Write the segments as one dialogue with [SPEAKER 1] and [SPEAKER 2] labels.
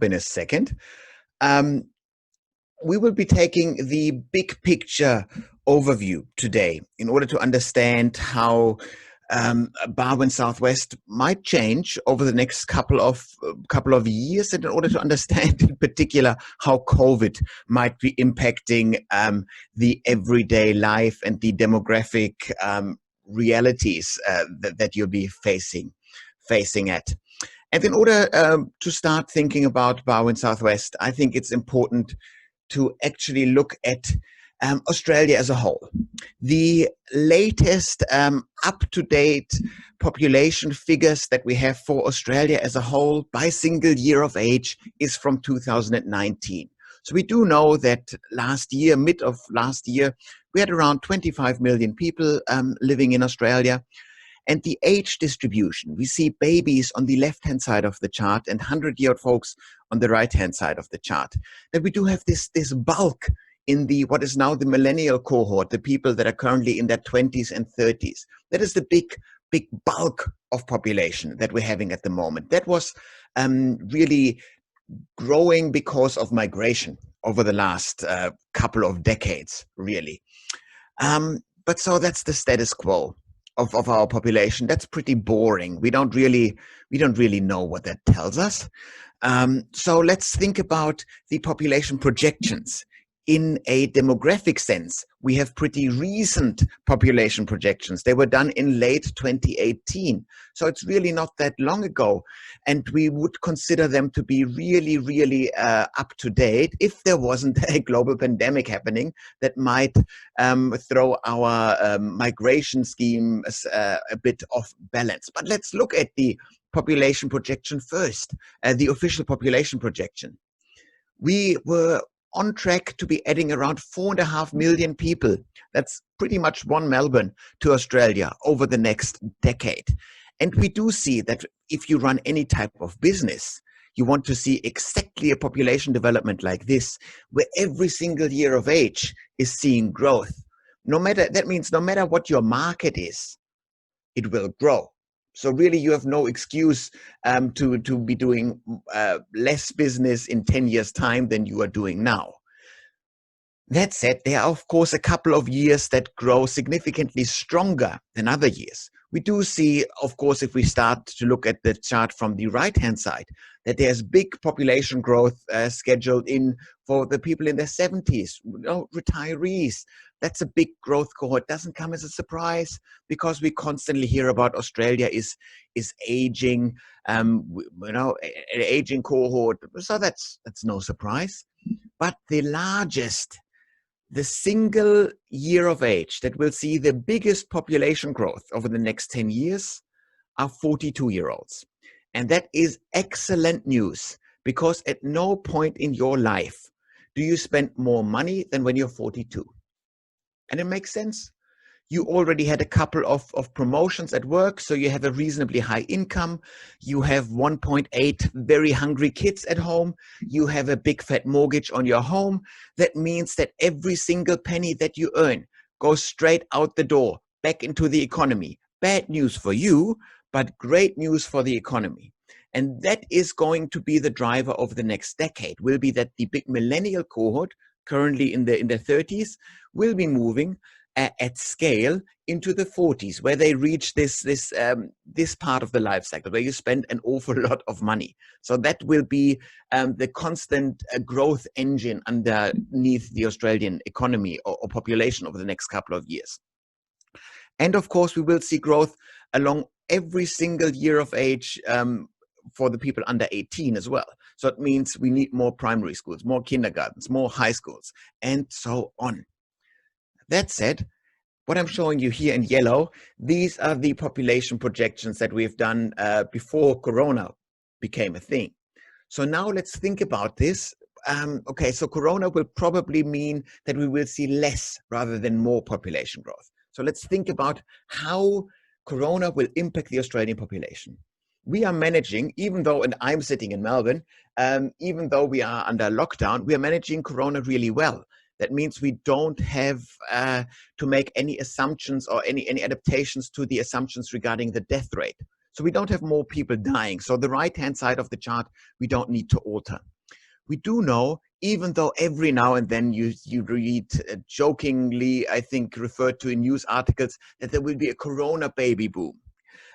[SPEAKER 1] in a second. Um, we will be taking the big picture overview today in order to understand how Barwon South West might change over the next couple of years, and in order to understand in particular how COVID might be impacting the everyday life and the demographic realities that you'll be facing at. And in order to start thinking about Barwon South West, I think it's important to actually look at Australia as a whole. The latest up-to-date population figures that we have for Australia as a whole by single year of age is from 2019. So we do know that last year, mid of last year, we had around 25 million people living in Australia. And the age distribution, we see babies on the left-hand side of the chart and 100-year-old folks on the right-hand side of the chart. That we do have this bulk in the what is now the millennial cohort, the people that are currently in their 20s and 30s. That is the big bulk of population that we're having at the moment. That was really growing because of migration over the last couple of decades, really. But so that's the status quo of our population. That's pretty boring. We don't really know what that tells us. So let's think about the population projections. In a demographic sense, we have pretty recent population projections. They were done in late 2018. So it's really not that long ago. And we would consider them to be really up to date if there wasn't a global pandemic happening that might throw our migration schemes a bit off balance. But let's look at the population projection first, the official population projection. We were on track to be adding around 4.5 million people. That's pretty much one Melbourne to Australia over the next decade. And we do see that if you run any type of business, you want to see exactly a population development like this, where every single year of age is seeing growth. That means no matter what your market is, it will grow. So really, you have no excuse to be doing less business in 10 years' time than you are doing now. That said, there are, of course, a couple of years that grow significantly stronger than other years. We do see, of course, if we start to look at the chart from the right-hand side, that there's big population growth scheduled in for the people in their 70s, retirees. That's a big growth cohort. Doesn't come as a surprise because we constantly hear about Australia is aging, an aging cohort. So that's no surprise. But the single year of age that will see the biggest population growth over the next 10 years are 42-year-olds. And that is excellent news because at no point in your life do you spend more money than when you're 42. And it makes sense. You already had a couple of promotions at work, so you have a reasonably high income. You have 1.8 very hungry kids at home. You have a big fat mortgage on your home. That means that every single penny that you earn goes straight out the door, back into the economy. Bad news for you, but great news for the economy. And that is going to be the driver of the next decade, will be that the big millennial cohort, currently in the 30s, will be moving at scale into the 40s, where they reach this part of the life cycle where you spend an awful lot of money. So that will be the constant growth engine underneath the Australian economy or population over the next couple of years. And of course, we will see growth along every single year of age for the people under 18 as well. So it means we need more primary schools, more kindergartens, more high schools, and so on. That said, what I'm showing you here in yellow, these are the population projections that we've done before Corona became a thing. So now let's think about this. Okay, so Corona will probably mean that we will see less rather than more population growth. So let's think about how Corona will impact the Australian population. We are managing, even though, and I'm sitting in Melbourne, even though we are under lockdown, we are managing Corona really well. That means we don't have to make any assumptions or any adaptations to the assumptions regarding the death rate. So we don't have more people dying. So the right-hand side of the chart, we don't need to alter. We do know, even though every now and then you read jokingly, I think referred to in news articles, that there will be a corona baby boom.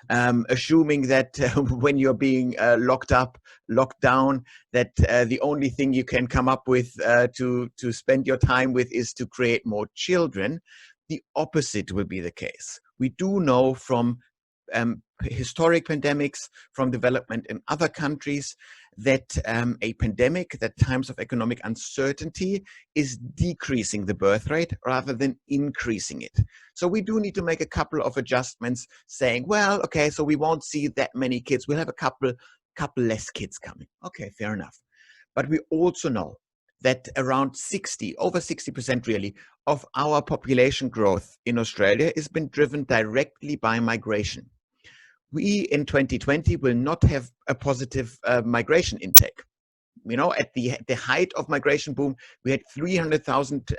[SPEAKER 1] Assuming that when you're being locked up, locked down, that the only thing you can come up with to spend your time with is to create more children. The opposite will be the case. We do know from historic pandemics, from development in other countries, that a pandemic, that times of economic uncertainty, is decreasing the birth rate rather than increasing it. So we do need to make a couple of adjustments, saying, well, okay, so we won't see that many kids. We'll have a couple less kids coming. Okay, fair enough. But we also know that around 60, over 60% really, of our population growth in Australia has been driven directly by migration. We in 2020 will not have a positive migration intake. You know, at the height of migration boom, we had 300,000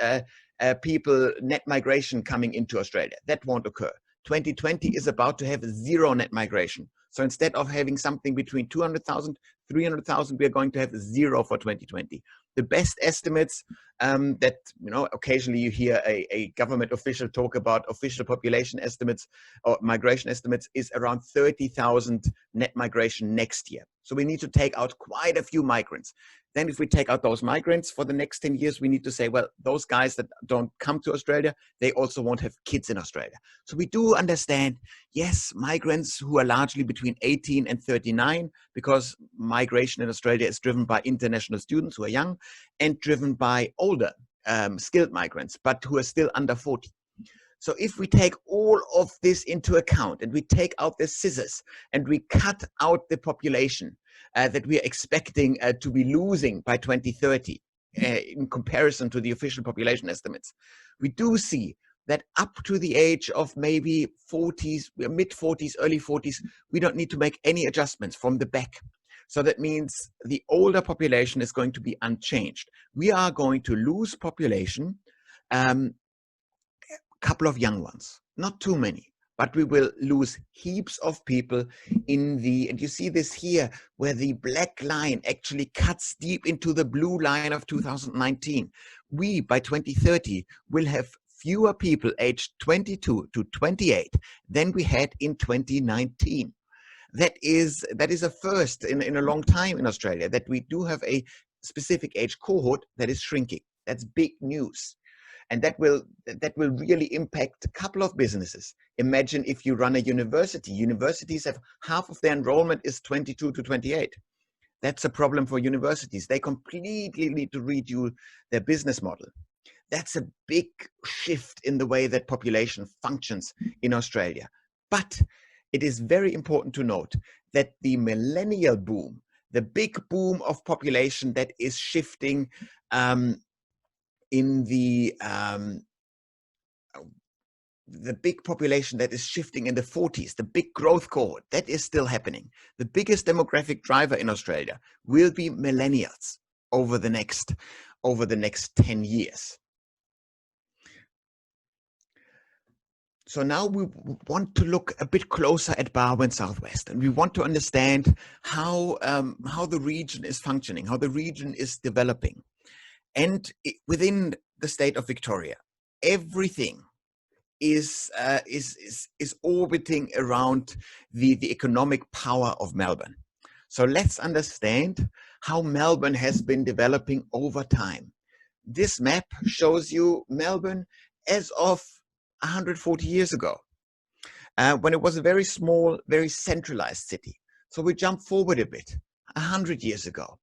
[SPEAKER 1] people net migration coming into Australia. That won't occur. 2020 is about to have zero net migration. So instead of having something between 200,000, 300,000, we are going to have zero for 2020. The best estimates that, you know, occasionally you hear a government official talk about official population estimates or migration estimates, is around 30,000 net migration next year. So we need to take out quite a few migrants. Then if we take out those migrants for the next 10 years, we need to say, well, those guys that don't come to Australia, they also won't have kids in Australia. So we do understand, yes, migrants who are largely between 18 and 39, because migration in Australia is driven by international students who are young and driven by older skilled migrants, but who are still under 40. So if we take all of this into account and we take out the scissors and we cut out the population that we are expecting to be losing by 2030 in comparison to the official population estimates, we do see that up to the age of maybe 40s, mid 40s, early 40s, we don't need to make any adjustments from the back. So that means the older population is going to be unchanged. We are going to lose population, couple of young ones, not too many, but we will lose heaps of people in the, and you see this here, where the black line actually cuts deep into the blue line of 2019. We, by 2030, will have fewer people aged 22 to 28 than we had in 2019. That is a first in a long time in Australia, that we do have a specific age cohort that is shrinking. That's big news. And that will really impact a couple of businesses. Imagine if you run a university. Universities have half of their enrollment is 22 to 28. That's a problem for universities. They completely need to redo their business model. That's a big shift in the way that population functions in Australia. But it is very important to note that the millennial boom, the big boom of population that is shifting in the big population that is shifting in the 40s, the big growth cohort, that is still happening. The biggest demographic driver in Australia will be millennials over the next 10 years. So now we want to look a bit closer at Barwon South West, and we want to understand how the region is functioning, how the region is developing. And within the state of Victoria, everything is orbiting around the economic power of Melbourne. So let's understand how Melbourne has been developing over time. This map shows you Melbourne as of 140 years ago, when it was a very small, very centralized city. So we jump forward a bit, 100 years ago.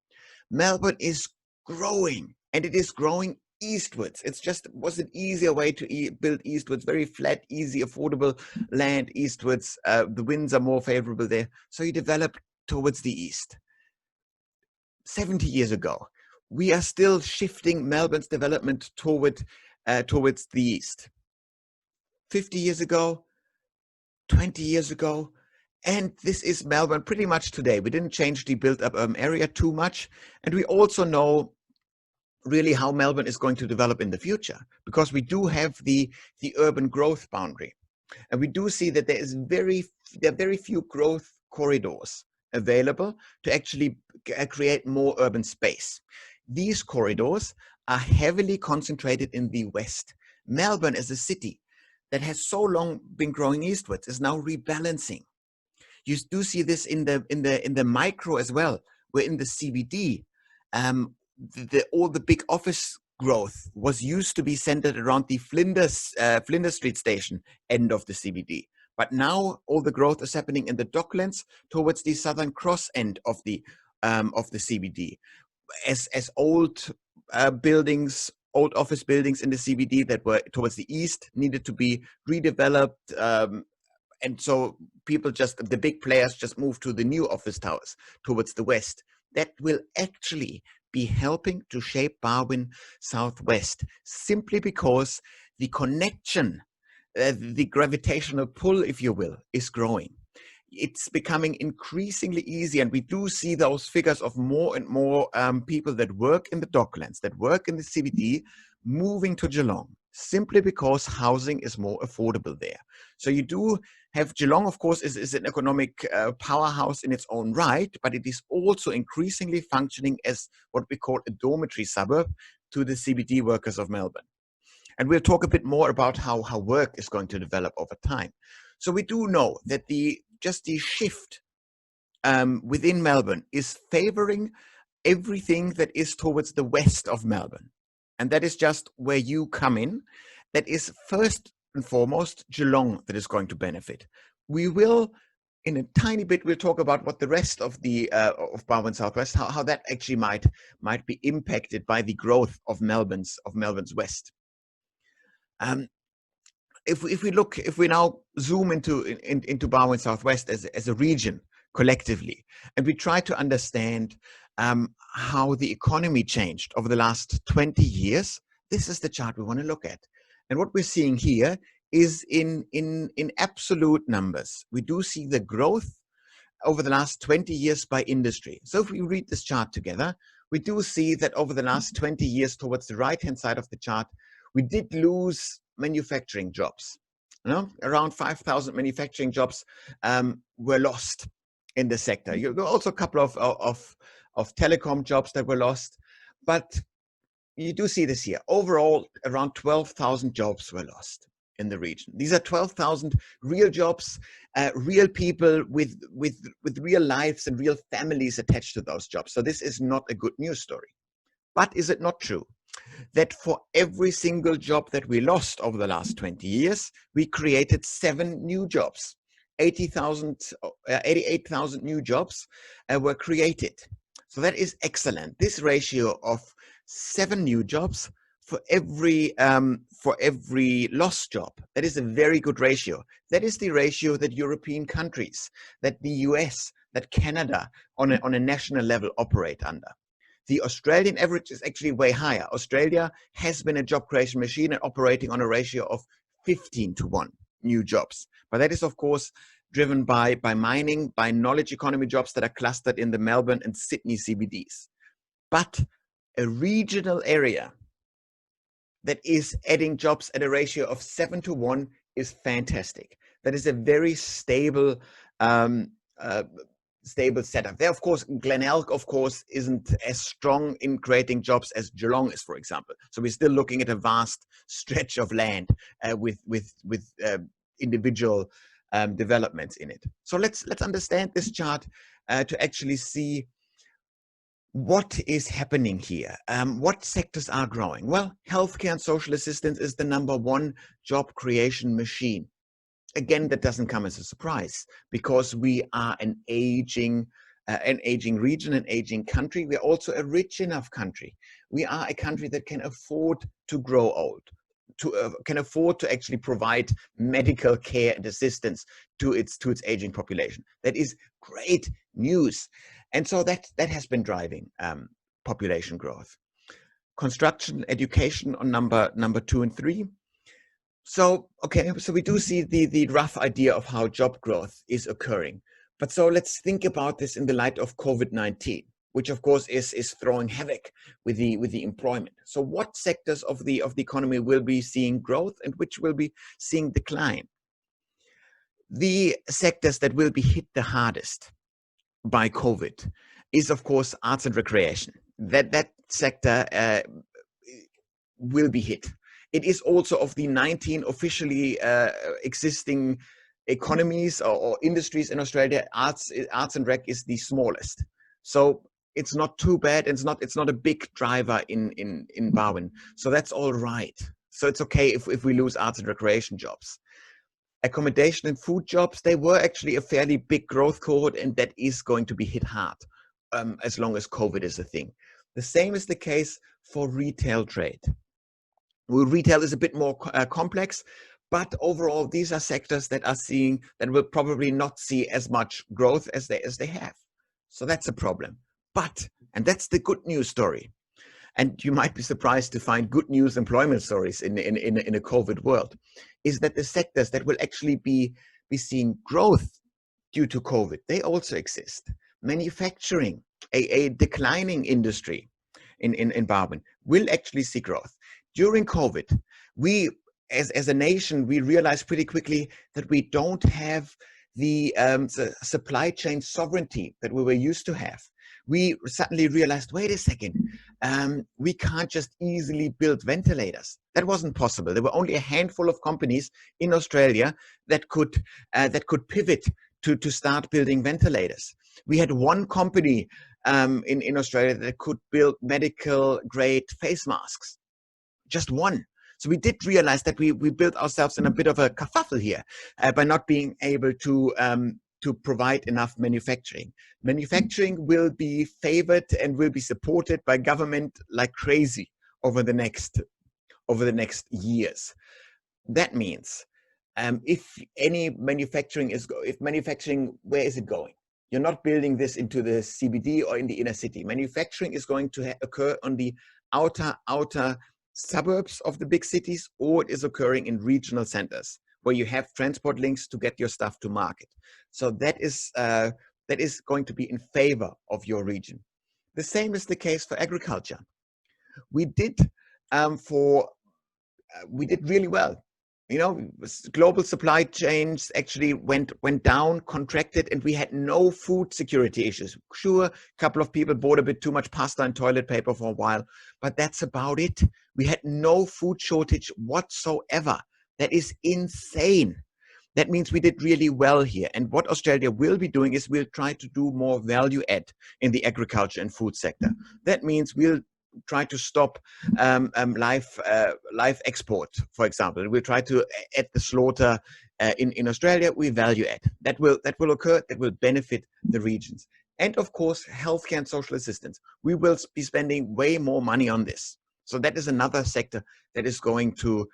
[SPEAKER 1] Melbourne is growing, and it is growing eastwards. It's just was an easier way to build eastwards, very flat, easy, affordable land eastwards. The winds are more favorable there. So you develop towards the east. 70 years ago, we are still shifting Melbourne's development towards the east. 50 years ago, 20 years ago, and this is Melbourne pretty much today. We didn't change the built-up area too much, and we also know really how Melbourne is going to develop in the future, because we do have the urban growth boundary, and we do see that there are very few growth corridors available to actually create more urban space. these corridors are heavily concentrated in the west. Melbourne as a city that has so long been growing eastwards is now rebalancing. You do see this in the micro as well, where in the CBD, all the big office growth was used to be centered around the Flinders Street station end of the CBD. But now all the growth is happening in the Docklands towards the Southern Cross end of the CBD. As old buildings, old office buildings in the CBD that were towards the east needed to be redeveloped, and so the big players just move to the new office towers towards the west. That will actually be helping to shape Barwon South West, simply because the connection, the gravitational pull, if you will, is growing. It's becoming increasingly easy, and we do see those figures of more and more people that work in the Docklands, that work in the CBD, moving to Geelong, simply because housing is more affordable there. So you do have Geelong, of course, is an economic powerhouse in its own right, but it is also increasingly functioning as what we call a dormitory suburb to the CBD workers of Melbourne. And we'll talk a bit more about how work is going to develop over time. So we do know that the shift within Melbourne is favoring everything that is towards the west of Melbourne. And that is just where you come in. That is first and foremost Geelong that is going to benefit. We will, in a tiny bit, we'll talk about what the rest of the of Barwon South West, how that actually might be impacted by the growth of Melbourne's west. If we now zoom into Barwon South West as a region collectively, and we try to understand how the economy changed over the last 20 years, this is the chart we want to look at. And what we're seeing here is in absolute numbers. We do see the growth over the last 20 years by industry. So if we read this chart together, we do see that over the last 20 years, towards the right-hand side of the chart, we did lose manufacturing jobs. Around 5,000 manufacturing jobs were lost in the sector. There were also a couple of telecom jobs that were lost, but you do see this here. Overall, around 12,000 jobs were lost in the region. These are 12,000 real jobs, real people with real lives and real families attached to those jobs. So this is not a good news story. But is it not true that for every single job that we lost over the last 20 years, we created 7 new jobs? 88,000 new jobs were created. So that is excellent. This ratio of 7 new jobs for every lost job, that is a very good ratio. That is the ratio that European countries, that the US, that Canada on a national level operate under. The Australian average is actually way higher. Australia has been a job creation machine and operating on a ratio of 15-1 new jobs. But that is, of course, driven by mining, by knowledge economy jobs that are clustered in the Melbourne and Sydney CBDs. But a regional area that is adding jobs at a ratio of 7-1 is fantastic. That is a very stable setup. There, of course, Glenelg, of course, isn't as strong in creating jobs as Geelong is, for example. So we're still looking at a vast stretch of land with individual developments in it. So let's understand this chart to actually see what is happening here. What sectors are growing? Well, healthcare and social assistance is the #1 job creation machine. Again, that doesn't come as a surprise because we are an aging region, an aging country. We're also a rich enough country. We are a country that can afford to grow old, can afford to actually provide medical care and assistance to its aging population. That is great news. And so that has been driving population growth. Construction, education on number 2 and 3. So, okay, so we do see the rough idea of how job growth is occurring. But so let's think about this in the light of COVID-19, which of course is throwing havoc with the employment. So what sectors of the economy will be seeing growth and which will be seeing decline? The sectors that will be hit the hardest by COVID is, of course, arts and recreation. That sector will be hit. It is also of the 19 officially existing economies or industries in Australia, arts and rec is the smallest. So it's not too bad. It's not a big driver in Barwon. So that's all right. So it's okay if we lose arts and recreation jobs. Accommodation and food jobs, they were actually a fairly big growth cohort, and that is going to be hit hard as long as COVID is a thing. The same is the case for retail trade. Well, retail is a bit more complex, but overall, these are sectors that will probably not see as much growth as they have. So that's a problem. But, and that's the good news story. And you might be surprised to find good news employment stories in a COVID world, is that the sectors that will actually be seeing growth due to COVID, they also exist. Manufacturing, a declining industry in Barwon, will actually see growth. During COVID, we, as a nation, we realized pretty quickly that we don't have the supply chain sovereignty that we were used to have. We suddenly realized, wait a second, we can't just easily build ventilators. That wasn't possible. There were only a handful of companies in Australia that could pivot to start building ventilators. We had one company in Australia that could build medical grade face masks. Just one. So we did realize that we built ourselves in a bit of a kerfuffle here by not being able to provide enough manufacturing. Manufacturing will be favored and will be supported by government like crazy over the next years. That means if manufacturing, where is it going? You're not building this into the CBD or in the inner city. Manufacturing is going to occur on the outer suburbs of the big cities, or it is occurring in regional centers where you have transport links to get your stuff to market. So that is going to be in favor of your region. The same is the case for agriculture. We did really well. You know, global supply chains actually went down, contracted, and we had no food security issues. Sure, a couple of people bought a bit too much pasta and toilet paper for a while, but that's about it. We had no food shortage whatsoever. That is insane. That means we did really well here. And what Australia will be doing is we'll try to do more value add in the agriculture and food sector. That means we'll try to stop live export, for example. We'll try to add the slaughter in Australia. We value add. That will occur. That will benefit the regions. And of course, healthcare and social assistance. We will be spending way more money on this. So that is another sector that is going to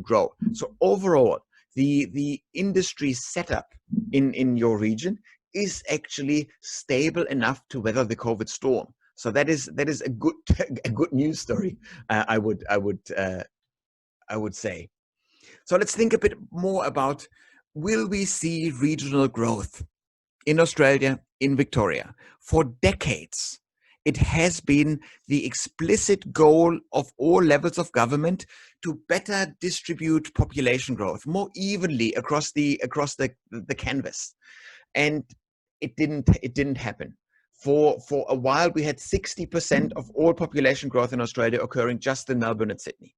[SPEAKER 1] grow. So overall, the industry setup in your region is actually stable enough to weather the COVID storm. So that is a good news story, I would say. So let's think a bit more about, will we see regional growth in Australia, in Victoria? For decades, it has been the explicit goal of all levels of government to better distribute population growth more evenly across the canvas, and it didn't happen. For a while, we had 60% of all population growth in Australia occurring just in Melbourne and Sydney.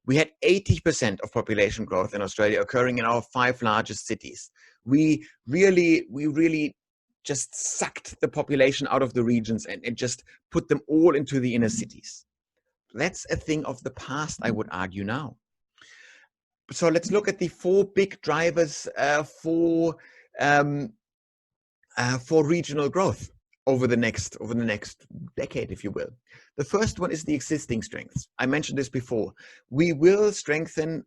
[SPEAKER 1] We had 80% of population growth in Australia occurring in our 5 largest cities. We really just sucked the population out of the regions and just put them all into the inner cities. That's a thing of the past, I would argue now. So let's look at the 4 big drivers for regional growth over the next decade, if you will. The first one is the existing strengths. I mentioned this before. We will strengthen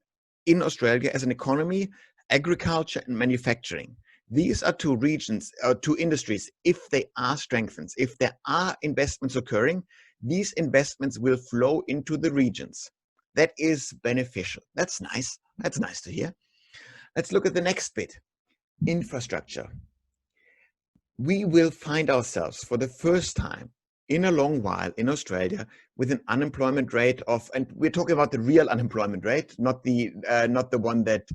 [SPEAKER 1] in Australia as an economy, agriculture and manufacturing. These are 2 regions, 2 industries. If they are strengthened, if there are investments occurring, these investments will flow into the regions. That is beneficial. That's nice. That's nice to hear. Let's look at the next bit. Infrastructure. We will find ourselves for the first time in a long while in Australia with an unemployment rate of, and we're talking about the real unemployment rate, not the one that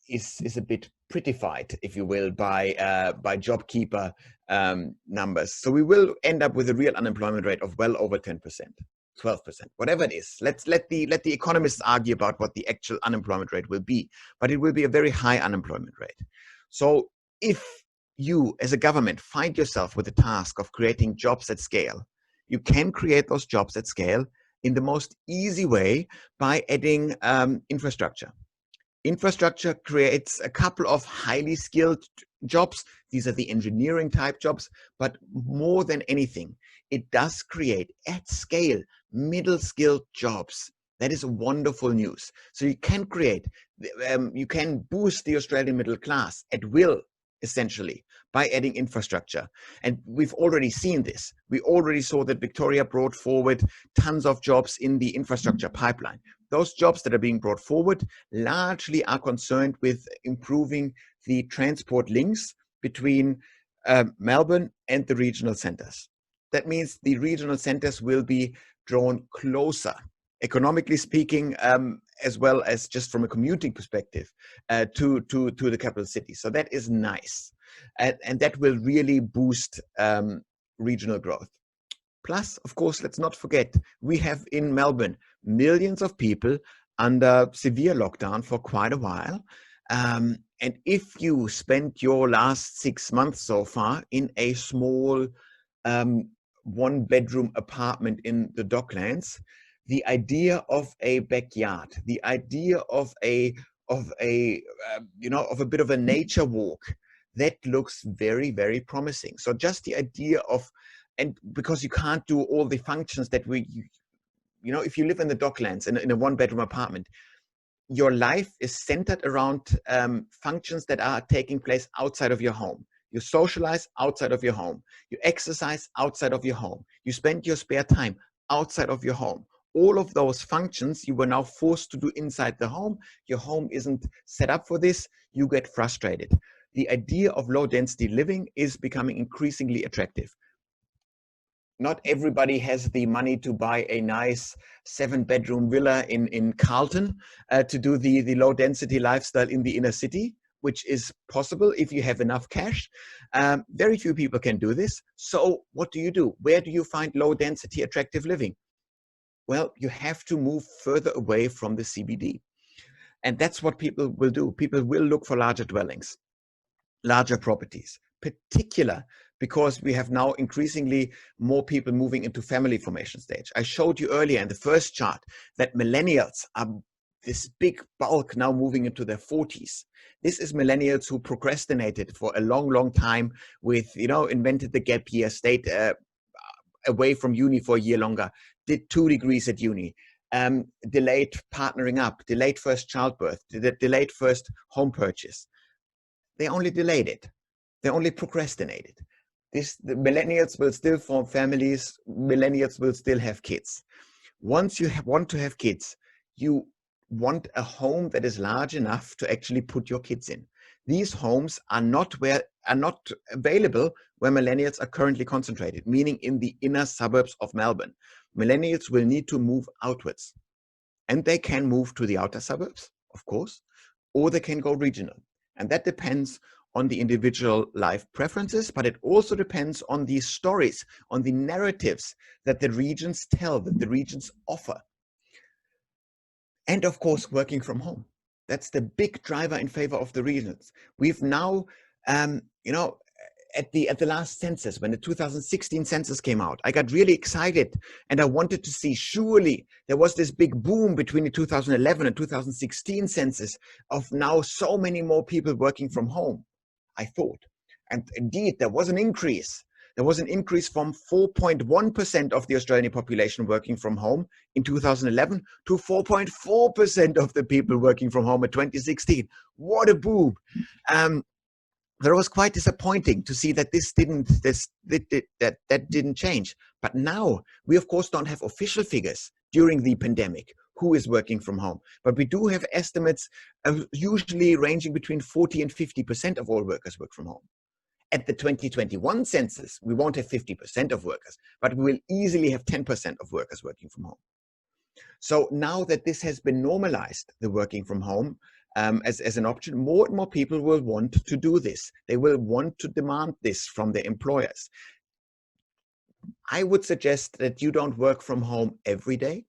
[SPEAKER 1] is a bit prettified, if you will, by JobKeeper numbers. So we will end up with a real unemployment rate of well over 10%, 12%, whatever it is. Let the economists argue about what the actual unemployment rate will be, but it will be a very high unemployment rate. So if you as a government find yourself with the task of creating jobs at scale, you can create those jobs at scale in the most easy way by adding infrastructure. Infrastructure creates a couple of highly skilled jobs. These are the engineering type jobs, but more than anything, it does create at scale middle skilled jobs. That is wonderful news. So you can create, you can boost the Australian middle class at will, essentially, by adding infrastructure. And we've already seen this. We already saw that Victoria brought forward tons of jobs in the infrastructure pipeline. Those jobs that are being brought forward largely are concerned with improving the transport links between Melbourne and the regional centers. That means the regional centers will be drawn closer, economically speaking, as well as just from a commuting perspective, to the capital city. So that is nice. And that will really boost regional growth. Plus, of course, let's not forget, we have in Melbourne millions of people under severe lockdown for quite a while. And if you spent your last 6 months so far in a small one-bedroom apartment in the Docklands, the idea of a backyard, the idea of a bit of a nature walk, that looks very, very promising. So just the idea of, and because you can't do all the functions that if you live in the Docklands in a one-bedroom apartment, your life is centered around functions that are taking place outside of your home. You socialize outside of your home. You exercise outside of your home. You spend your spare time outside of your home. All of those functions you were now forced to do inside the home. Your home isn't set up for this. You get frustrated. The idea of low density living is becoming increasingly attractive. Not everybody has the money to buy a nice 7-bedroom villa in Carlton to do the low density lifestyle in the inner city, which is possible if you have enough cash. Very few people can do this. So what do? Where do you find low density attractive living? Well, you have to move further away from the CBD. And that's what people will do. People will look for larger dwellings, larger properties, particular because we have now increasingly more people moving into family formation stage. I showed you earlier in the first chart that millennials are this big bulk now moving into their 40s. This is millennials who procrastinated for a long, long time with, invented the gap year, stayed away from uni for a year longer, did 2 degrees at uni, delayed partnering up, delayed first childbirth, delayed first home purchase. They only delayed it. They only procrastinated. The millennials will still form families. Millennials will still have kids. Once you want to have kids, you want a home that is large enough to actually put your kids in. These homes are not available where millennials are currently concentrated, meaning in the inner suburbs of Melbourne. Millennials will need to move outwards. And they can move to the outer suburbs, of course, or they can go regional. And that depends on the individual life preferences, but it also depends on the stories, on the narratives that the regions tell, that the regions offer. And of course, working from home. That's the big driver in favor of the regions. We've now, at the last census, when the 2016 census came out, I got really excited and I wanted to see, surely there was this big boom between the 2011 and 2016 census of now so many more people working from home, I thought. And indeed, there was an increase. There was an increase from 4.1% of the Australian population working from home in 2011 to 4.4% of the people working from home in 2016. What a boom. That was quite disappointing to see that that didn't change. But now we, of course, don't have official figures during the pandemic who is working from home. But we do have estimates usually ranging between 40 and 50% of all workers work from home. At the 2021 census, we won't have 50% of workers, but we will easily have 10% of workers working from home. So now that this has been normalized, the working from home, as an option, more and more people will want to do this. They will want to demand this from their employers. I would suggest that you don't work from home every day,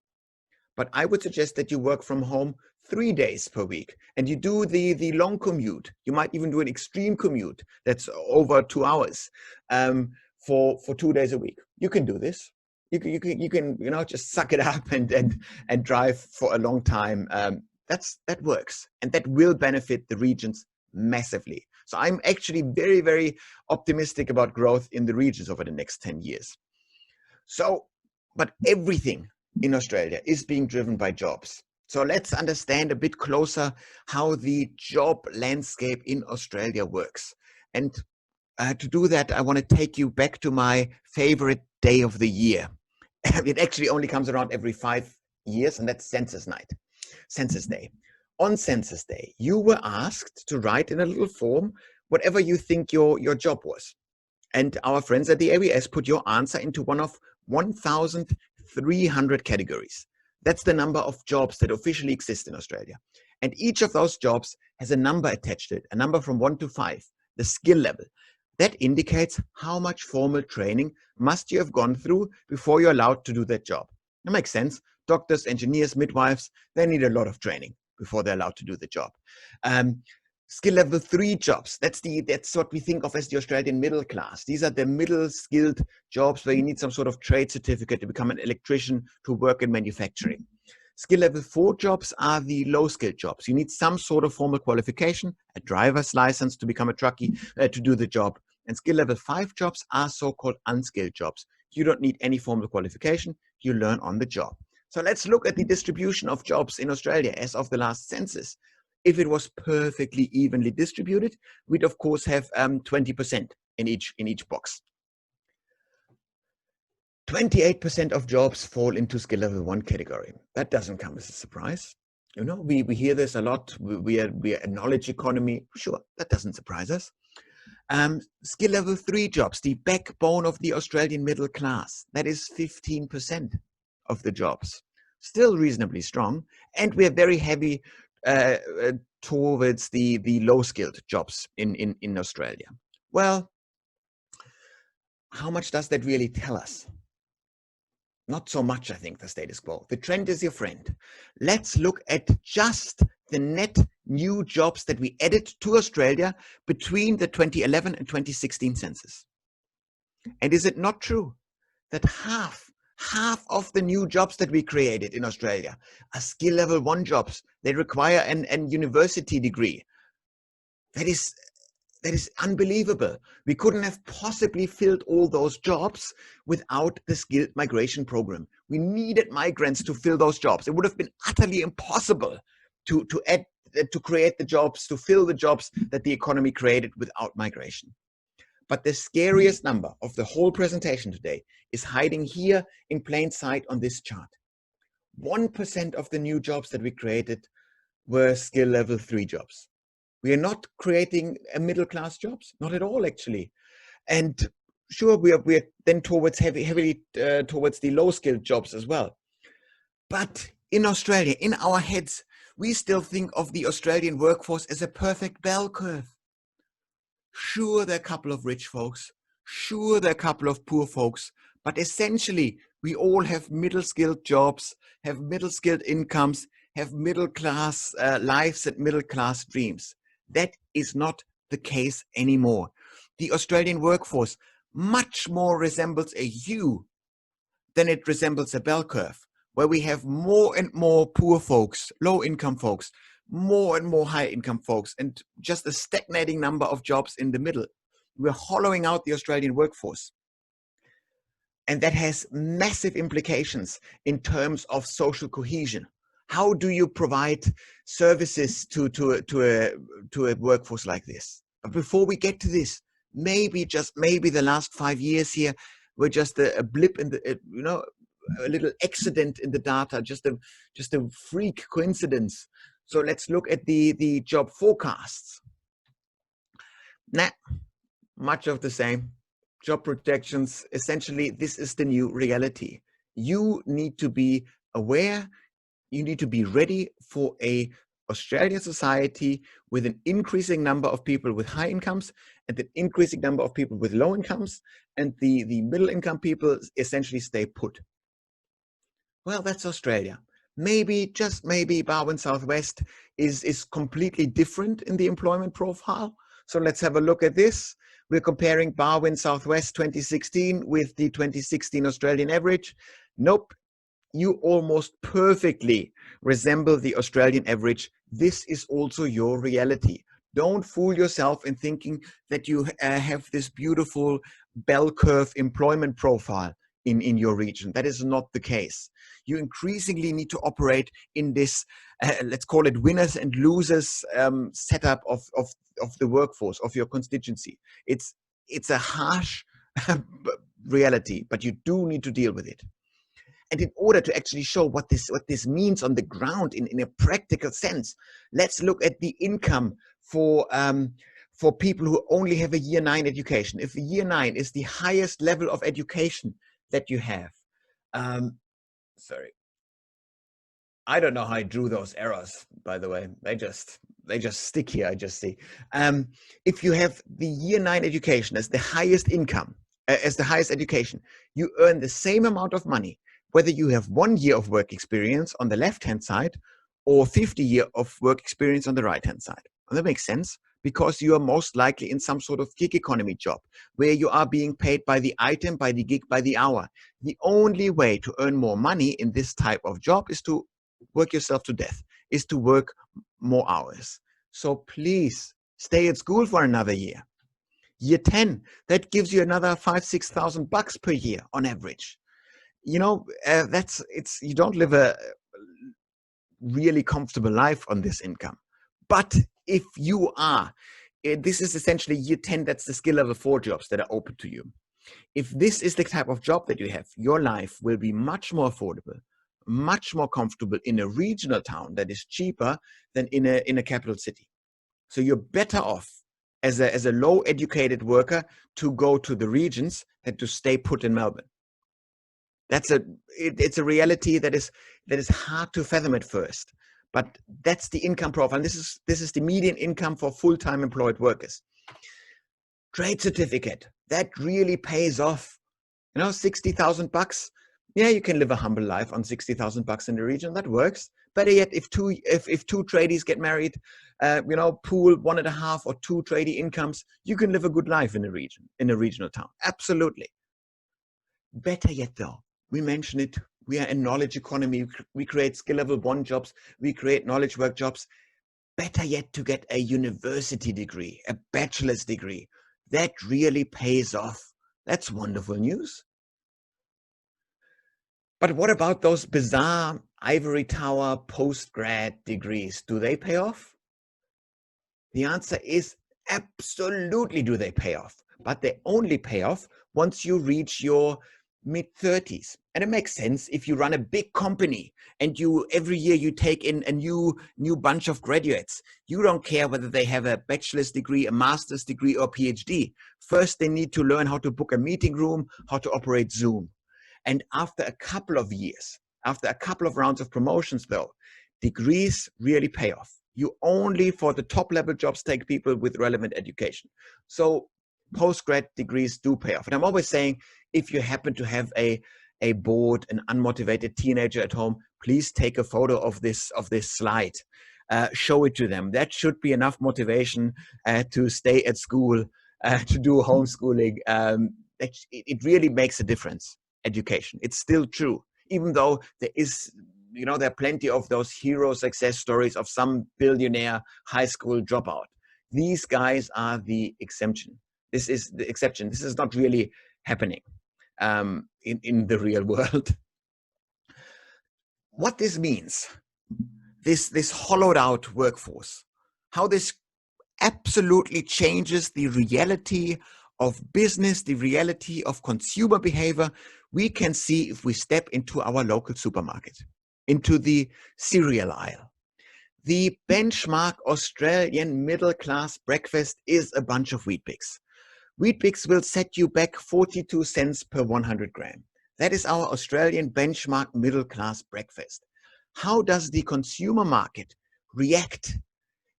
[SPEAKER 1] but I would suggest that you work from home 3 days per week, and you do the long commute. You might even do an extreme commute that's over 2 hours for 2 days a week. You can do this. You can just suck it up and drive for a long time. That works, and that will benefit the regions massively. So I'm actually very, very optimistic about growth in the regions over the next 10 years. So, but everything in Australia is being driven by jobs. So let's understand a bit closer how the job landscape in Australia works. And to do that, I want to take you back to my favorite day of the year. It actually only comes around every 5 years, and that's Census Day. On Census Day, you were asked to write in a little form whatever you think your job was. And our friends at the ABS put your answer into one of 1,300 categories. That's the number of jobs that officially exist in Australia. And each of those jobs has a number attached to it, a number from 1 to 5, the skill level. That indicates how much formal training must you have gone through before you're allowed to do that job. That makes sense. Doctors, engineers, midwives, they need a lot of training before they're allowed to do the job. Skill level 3 jobs, that's what we think of as the Australian middle class. These are the middle skilled jobs where you need some sort of trade certificate to become an electrician, to work in manufacturing. Skill level 4 jobs are the low skilled jobs. You need some sort of formal qualification, a driver's license to become a truckie, to do the job. And skill level 5 jobs are so-called unskilled jobs. You don't need any formal qualification, you learn on the job. So let's look at the distribution of jobs in Australia as of the last census. If it was perfectly evenly distributed, we'd of course have 20% in each box. 28% of jobs fall into skill level 1 category. That doesn't come as a surprise. We hear this a lot. We are a knowledge economy. Sure, that doesn't surprise us. Skill level 3 jobs, the backbone of the Australian middle class, that is 15% of the jobs. Still reasonably strong, and we're very heavy towards the low-skilled jobs in Australia. Well, how much does that really tell us? Not so much, I think, the status quo. The trend is your friend. Let's look at just the net new jobs that we added to Australia between the 2011 and 2016 census. And is it not true that half of the new jobs that we created in Australia are skill level 1 jobs? They require an university degree. That is unbelievable. We couldn't have possibly filled all those jobs without the skilled migration program. We needed migrants to fill those jobs. It would have been utterly impossible to create the jobs, to fill the jobs that the economy created without migration. But the scariest number of the whole presentation today is hiding here in plain sight on this chart. 1% of the new jobs that we created were skill level 3 jobs. We are not creating a middle class jobs, not at all actually. And sure, we are then heavily towards the low skilled jobs as well. But in Australia, in our heads, we still think of the Australian workforce as a perfect bell curve. Sure, there are a couple of rich folks. Sure, there are a couple of poor folks. But essentially, we all have middle-skilled jobs, have middle-skilled incomes, have middle-class lives and middle-class dreams. That is not the case anymore. The Australian workforce much more resembles a U than it resembles a bell curve, where we have more and more poor folks, low-income folks, more and more high-income folks, and just a stagnating number of jobs in the middle. We're hollowing out the Australian workforce. And that has massive implications in terms of social cohesion. How do you provide services to a workforce like this? But before we get to this, maybe the last 5 years here were just a blip in the, a little accident in the data, just a freak coincidence. So let's look at the job forecasts. Much of the same. Job projections, essentially, this is the new reality. You need to be aware, you need to be ready for a Australian society with an increasing number of people with high incomes and an increasing number of people with low incomes, and the middle income people essentially stay put. Well, that's Australia. Maybe, just maybe, Barwon South West is completely different in the employment profile. So let's have a look at this. We're comparing Barwon South West 2016 with the 2016 Australian average. Nope, you almost perfectly resemble the Australian average. This is also your reality. Don't fool yourself in thinking that you have this beautiful bell curve employment profile in your region. That is not the case. You increasingly need to operate in this, let's call it winners and losers setup of the workforce, of your constituency. It's a harsh reality, but you do need to deal with it. And in order to actually show what this means on the ground in a practical sense, let's look at the income for people who only have a year 9 education. If a year 9 is the highest level of education that you have, sorry, I don't know how I drew those arrows, by the way. They just stick here, I just see. If you have the year 9 education as the highest income, as the highest education, you earn the same amount of money whether you have 1 year of work experience on the left-hand side or 50 years of work experience on the right-hand side. And that makes sense because you are most likely in some sort of gig economy job where you are being paid by the item, by the gig, by the hour. The only way to earn more money in this type of job is to work yourself to death, is to work more hours. So please stay at school for another year. Year 10, that gives you another $5,000-6,000 per year on average. You know, you don't live a really comfortable life on this income. But if you are, this is essentially year 10, that's the skill level 4 jobs that are open to you. If this is the type of job that you have, your life will be much more affordable, much more comfortable in a regional town that is cheaper than in a capital city. So you're better off as a low educated worker to go to the regions than to stay put in Melbourne. It's a reality that is hard to fathom at first, but that's the income profile. And this is the median income for full-time employed workers. Trade certificate, that really pays off. You know, $60,000. Yeah, you can live a humble life on $60,000 in the region. That works. Better yet, if two tradies get married, you know, pool 1.5 or 2 tradie incomes, you can live a good life in a region, in a regional town. Absolutely. Better yet, though, we mentioned it. We are a knowledge economy. We create skill level 1 jobs. We create knowledge work jobs. Better yet, to get a university degree, a bachelor's degree. That really pays off. That's wonderful news. But what about those bizarre ivory tower post-grad degrees? Do they pay off? The answer is absolutely do they pay off. But they only pay off once you reach your mid-30s. And it makes sense if you run a big company and every year you take in a new bunch of graduates. You don't care whether they have a bachelor's degree, a master's degree, or PhD. First, they need to learn how to book a meeting room, how to operate Zoom. And after a couple of years, after a couple of rounds of promotions, though, degrees really pay off. You only, for the top level jobs, take people with relevant education. So post-grad degrees do pay off. And I'm always saying, if you happen to have a bored and unmotivated teenager at home, please take a photo of this slide. Show it to them. That should be enough motivation to stay at school, to do homeschooling. It really makes a difference. Education. It's still true, even though there is, you know, there are plenty of those hero success stories of some billionaire high school dropout. These guys are the exception. This is the exception. This is not really happening in the real world. What this means, this hollowed out workforce, how this absolutely changes the reality of business, the reality of consumer behavior, we can see if we step into our local supermarket, into the cereal aisle. The benchmark Australian middle-class breakfast is a bunch of Wheat Bix. Wheat Bix will set you back 42 cents per 100 gram. That is our Australian benchmark middle-class breakfast. How does the consumer market react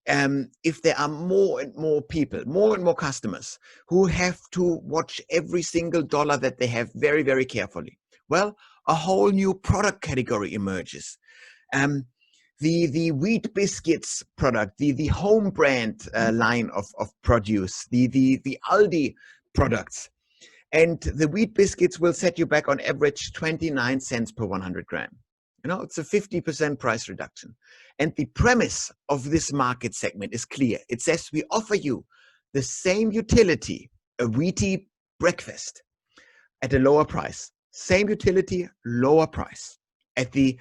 [SPEAKER 1] if there are more and more people, more and more customers who have to watch every single dollar that they have very, very carefully? Well, a whole new product category emerges. The wheat biscuits product, the home brand line of produce, the Aldi products. And the wheat biscuits will set you back on average 29 cents per 100 gram. You know, it's a 50% price reduction. And the premise of this market segment is clear. It says we offer you the same utility, a wheaty breakfast, at a lower price. Same utility, lower price at the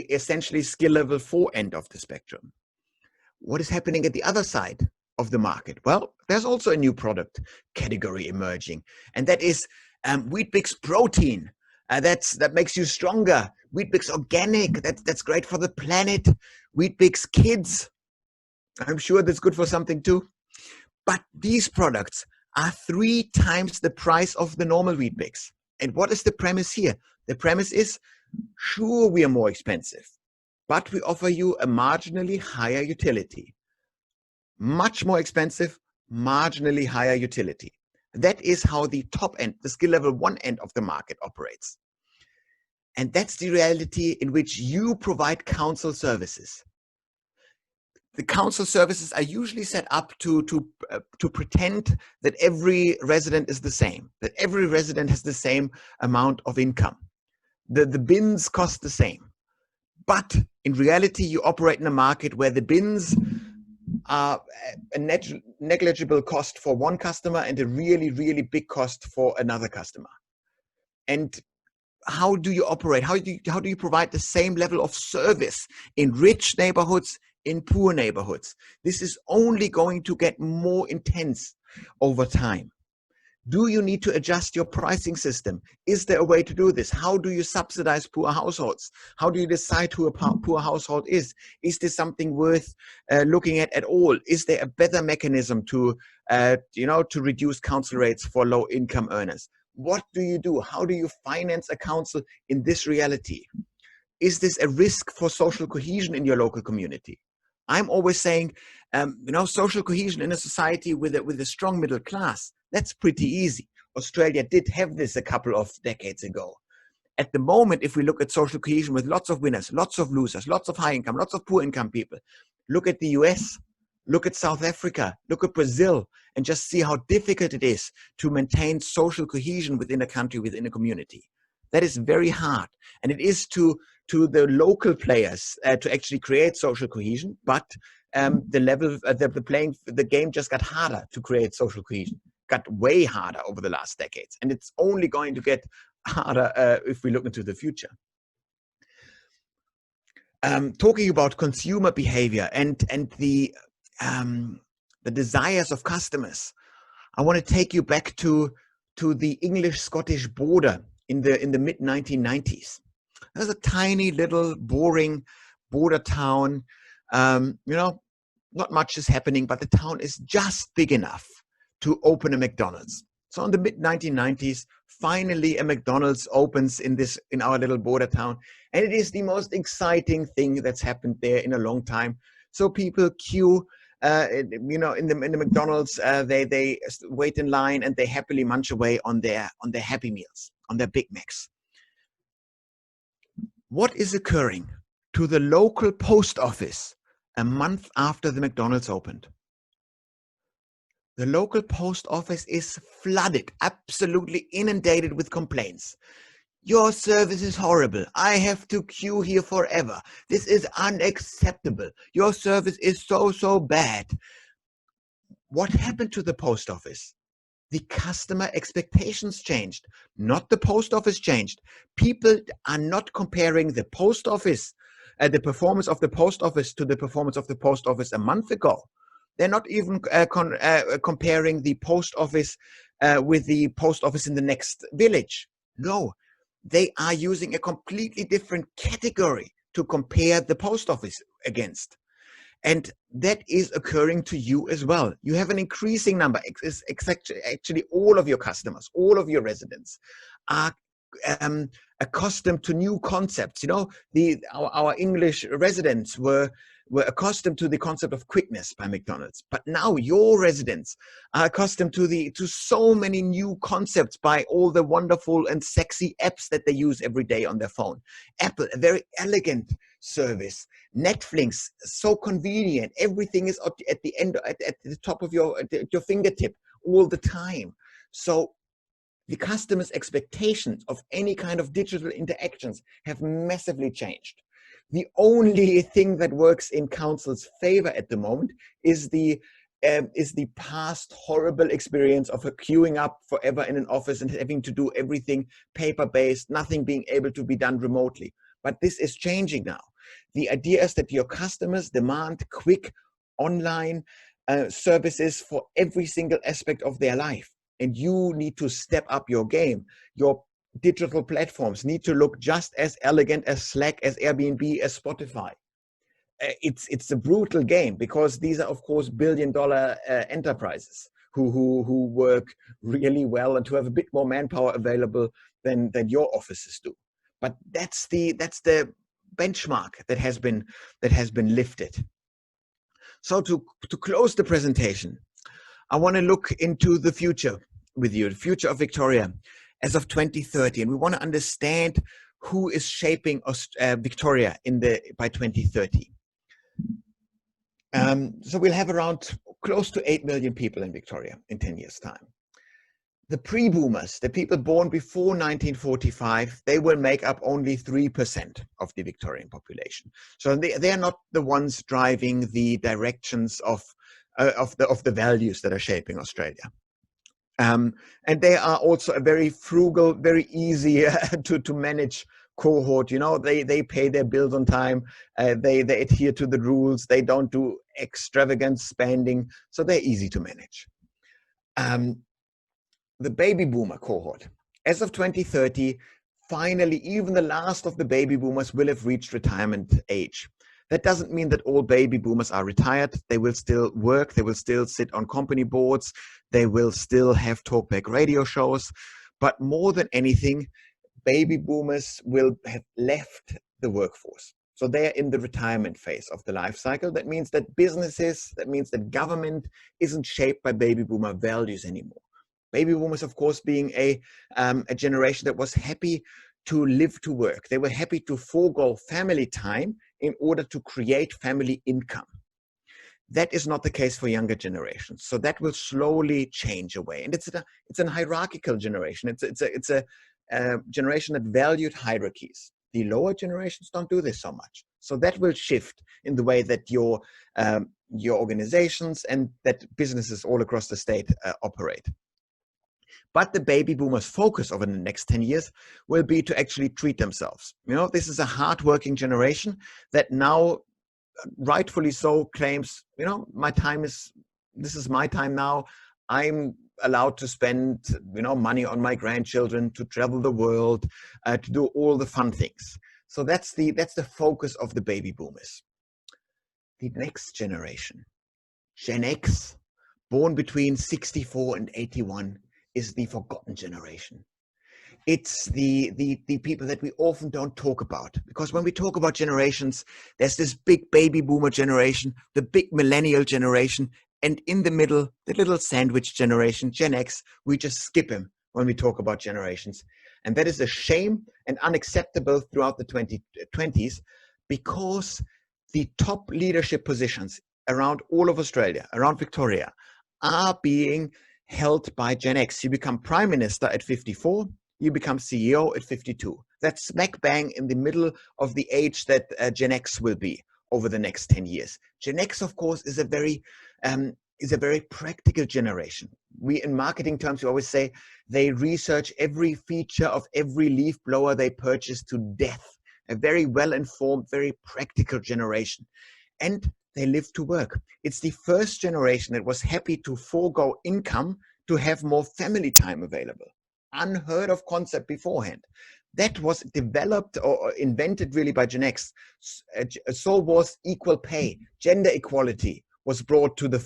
[SPEAKER 1] essentially skill level 4 end of the spectrum. What is happening at the other side of the market? Well, there's also a new product category emerging, and that is Weet-Bix protein. That makes you stronger. Weet-Bix organic. That's great for the planet. Weet-Bix kids. I'm sure that's good for something too. But these products are 3 times the price of the normal Weet-Bix. And what is the premise here? The premise is, sure, we are more expensive, but we offer you a marginally higher utility. Much more expensive, marginally higher utility. That is how the top end, the skill level 1 end of the market operates. And that's the reality in which you provide council services. The council services are usually set up to pretend that every resident is the same, that every resident has the same amount of income. The bins cost the same. But in reality, you operate in a market where the bins are a negligible cost for one customer and a really, really big cost for another customer. And how do you operate? How do you provide the same level of service in rich neighborhoods, in poor neighborhoods? This is only going to get more intense over time. Do you need to adjust your pricing system? Is there a way to do this? How do you subsidize poor households? How do you decide who a poor household is? Is this something worth looking at all? Is there a better mechanism to reduce council rates for low income earners? What do you do? How do you finance a council in this reality? Is this a risk for social cohesion in your local community? I'm always saying, social cohesion in a society with a strong middle class, that's pretty easy. Australia did have this a couple of decades ago. At the moment, if we look at social cohesion with lots of winners, lots of losers, lots of high income, lots of poor income people, look at the US, look at South Africa, look at Brazil, and just see how difficult it is to maintain social cohesion within a country, within a community. That is very hard. And it is to the local players to actually create social cohesion, but the game just got harder to create social cohesion, got way harder over the last decades. And it's only going to get harder if we look into the future. Talking about consumer behavior and the desires of customers, I want to take you back to the English-Scottish border in the mid-1990s. There's a tiny little boring border town. Not much is happening, but the town is just big enough to open a McDonald's. So in the mid-1990s, finally a McDonald's opens in our little border town, and it is the most exciting thing that's happened there in a long time. So people queue, in the McDonald's, they wait in line and they happily munch away on their Happy Meals, on their Big Macs. What is occurring to the local post office a month after the McDonald's opened? The local post office is flooded, absolutely inundated with complaints. Your service is horrible. I have to queue here forever. This is unacceptable. Your service is so bad. What happened to the post office? The customer expectations changed, not the post office changed. People are not comparing the post office, the performance of the post office to the performance of the post office a month ago. They're not even comparing the post office with the post office in the next village. No, they are using a completely different category to compare the post office against. And that is occurring to you as well. You have an increasing number, actually all of your customers, all of your residents are accustomed to new concepts. You know, our English residents were accustomed to the concept of quickness by McDonald's, but now your residents are accustomed to so many new concepts by all the wonderful and sexy apps that they use every day on their phone. Apple, a very elegant service. Netflix, so convenient. Everything is at the end, at the top of your fingertip all the time. So the customer's expectations of any kind of digital interactions have massively changed. The only thing that works in council's favor at the moment is the past horrible experience of queuing up forever in an office and having to do everything paper-based, nothing being able to be done remotely. But this is changing now. The idea is that your customers demand quick online services for every single aspect of their life. And you need to step up your game. Your digital platforms need to look just as elegant as Slack, as Airbnb, as Spotify. It's a brutal game because these are, of course, billion-dollar enterprises who work really well and who have a bit more manpower available than your offices do. But that's the benchmark that has been lifted. So to close the presentation, I want to look into the future with you, the future of Victoria as of 2030, and we want to understand who is shaping Victoria by 2030. So we'll have around close to 8 million people in Victoria in 10 years' time. The pre-boomers, the people born before 1945, they will make up only 3% of the Victorian population. So they are not the ones driving the directions of the values that are shaping Australia. And they are also a very frugal, very easy to manage cohort. You know, they pay their bills on time, they adhere to the rules, they don't do extravagant spending, so they're easy to manage. The baby boomer cohort, as of 2030, finally, even the last of the baby boomers will have reached retirement age. That doesn't mean that all baby boomers are retired. They will still work. They will still sit on company boards. They will still have talkback radio shows. But more than anything, baby boomers will have left the workforce. So they're in the retirement phase of the life cycle. That means that businesses, that means that government isn't shaped by baby boomer values anymore. Baby boomers, of course, being a generation that was happy to live to work. They were happy to forego family time in order to create family income. That is not the case for younger generations. So that will slowly change away. And it's an hierarchical generation. It's a generation that valued hierarchies. The lower generations don't do this so much. So that will shift in the way that your organizations and that businesses all across the state operate. But the baby boomers' focus over the next 10 years will be to actually treat themselves. You know, this is a hardworking generation that now, rightfully so, claims, you know, this is my time now. I'm allowed to spend, you know, money on my grandchildren, to travel the world, to do all the fun things. So that's the focus of the baby boomers. The next generation, Gen X, born between 64 and 81, is the forgotten generation. It's the people that we often don't talk about, because when we talk about generations, there's this big baby boomer generation, the big millennial generation, and in the middle, the little sandwich generation, Gen X. We just skip him when we talk about generations. And that is a shame and unacceptable throughout the 2020s, because the top leadership positions around all of Australia, around Victoria, are being held by Gen X. You become prime minister at 54, you become CEO at 52. That's smack bang in the middle of the age that Gen X will be over the next 10 years. Gen X, of course, is a very practical generation. We, in marketing terms, we always say they research every feature of every leaf blower they purchase to death. A very well-informed, very practical generation. And they live to work. It's the first generation that was happy to forego income to have more family time available. Unheard of concept beforehand. That was developed or invented really by Gen X. So was equal pay. Gender equality was brought to the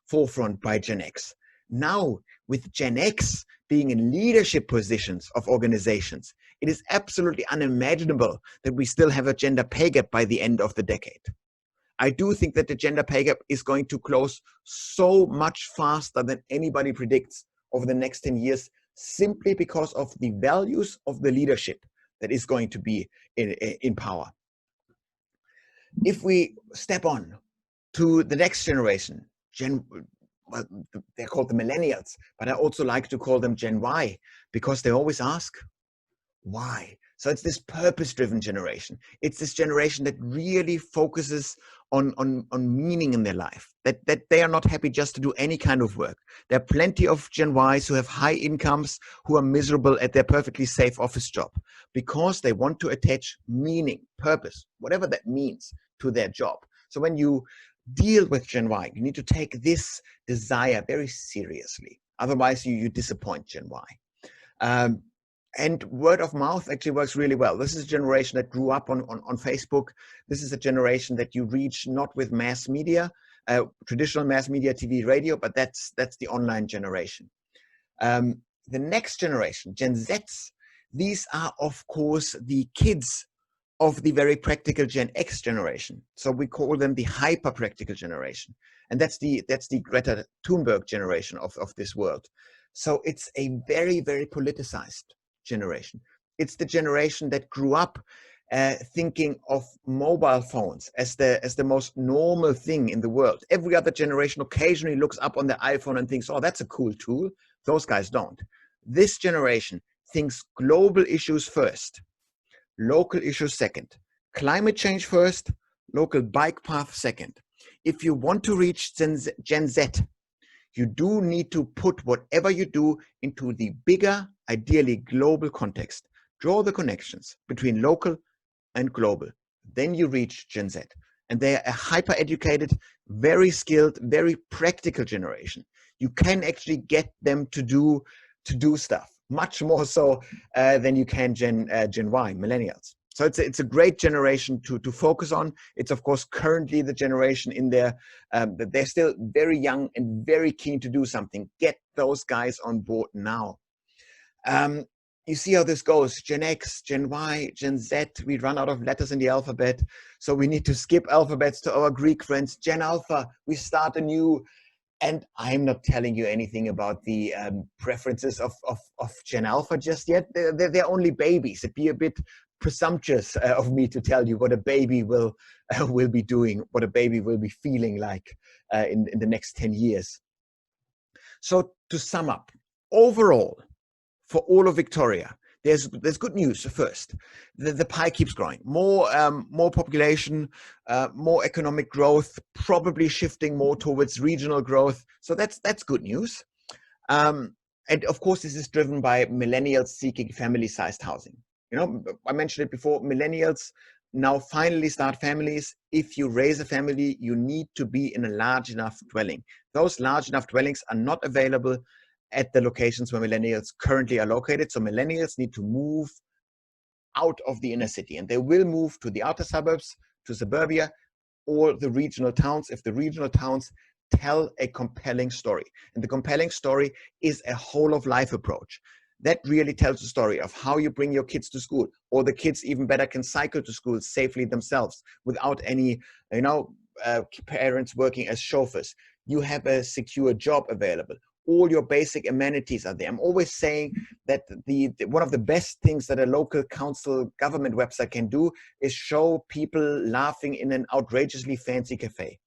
[SPEAKER 1] forefront by Gen X. Now, with Gen X being in leadership positions of organizations, It is absolutely unimaginable that we still have a gender pay gap by the end of the decade. I do think that the gender pay gap is going to close so much faster than anybody predicts over the next 10 years, simply because of the values of the leadership that is going to be in power. If we step on to the next generation, well, they're called the millennials, but I also like to call them Gen Y, because they always ask, why? So it's this purpose-driven generation. It's this generation that really focuses on meaning in their life, that they are not happy just to do any kind of work. There are plenty of Gen Ys who have high incomes, who are miserable at their perfectly safe office job, because they want to attach meaning, purpose, whatever that means, to their job. So when you deal with Gen Y, you need to take this desire very seriously. Otherwise, you disappoint Gen Y. And word of mouth actually works really well. This is a generation that grew up on Facebook. This is a generation that you reach not with mass media, traditional mass media, TV, radio, but that's the online generation. The next generation, Gen Zs, these are, of course, the kids of the very practical Gen X generation. So we call them the hyper-practical generation. And that's the Greta Thunberg generation of this world. So it's a very, very politicized generation. It's the generation that grew up thinking of mobile phones as the most normal thing in the world. Every other generation occasionally looks up on the iPhone and thinks, oh, that's a cool tool. Those guys don't. This generation thinks global issues first, local issues second, climate change first, local bike path second. If you want to reach Gen Z, you do need to put whatever you do into the bigger, ideally global context. Draw the connections between local and global. Then you reach Gen Z. And they are a hyper-educated, very skilled, very practical generation. You can actually get them to do stuff, much more so than you can Gen Y, millennials. So it's a great generation to focus on. It's, of course, currently the generation in there that they're still very young and very keen to do something. Get those guys on board now. You see how this goes. Gen X, Gen Y, Gen Z, we run out of letters in the alphabet. So we need to skip alphabets to our Greek friends. Gen Alpha, we start anew. And I'm not telling you anything about the preferences of Gen Alpha just yet. They're only babies. It'd be a bit presumptuous of me to tell you what a baby will be doing, what a baby will be feeling like in the next 10 years. So to sum up, overall, for all of Victoria, there's good news. First, the pie keeps growing. More population, more economic growth, probably shifting more towards regional growth. So that's good news. And of course, this is driven by millennials seeking family-sized housing. You know, I mentioned it before. Millennials now finally start families. If you raise a family, you need to be in a large enough dwelling. Those large enough dwellings are not available at the locations where millennials currently are located. So millennials need to move out of the inner city, and they will move to the outer suburbs, to suburbia, or the regional towns if the regional towns tell a compelling story. And the compelling story is a whole of life approach. That really tells the story of how you bring your kids to school, or the kids even better can cycle to school safely themselves without any, parents working as chauffeurs. You have a secure job available. All your basic amenities are there. I'm always saying that one of the best things that a local council government website can do is show people laughing in an outrageously fancy cafe.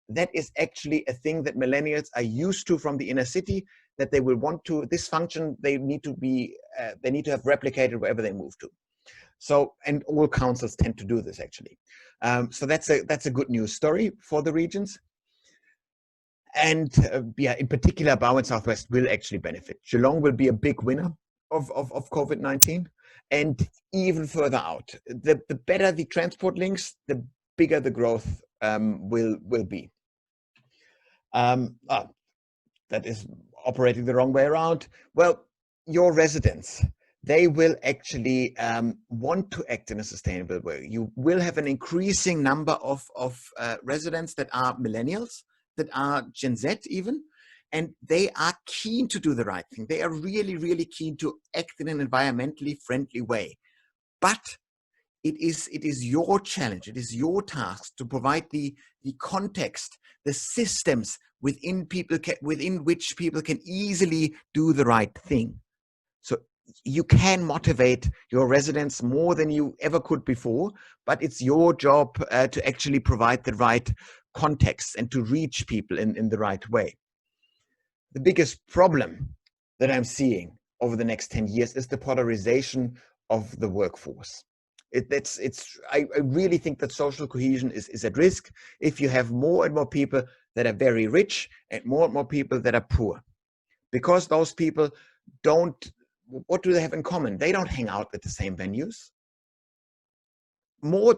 [SPEAKER 1] That is actually a thing that millennials are used to from the inner city, that they will want to, this function, they need to have replicated wherever they move to. So, and all councils tend to do this actually. So that's a good news story for the regions. And in particular, Barwon South West will actually benefit. Geelong will be a big winner of COVID-19, and even further out. The better the transport links, the bigger the growth will be. That is operating the wrong way around. Well, your residents, they will actually want to act in a sustainable way. You will have an increasing number of residents that are millennials, that are Gen Z even, and they are keen to do the right thing. They are really, really keen to act in an environmentally friendly way. But it is your challenge, it is your task to provide the context, the systems within which people can easily do the right thing. So you can motivate your residents more than you ever could before, but it's your job to actually provide the right context and to reach people in the right way. The biggest problem that I'm seeing over the next 10 years is the polarization of the workforce. I really think that social cohesion is at risk if you have more and more people that are very rich and more people that are poor. Because those people don't, what do they have in common? They don't hang out at the same venues.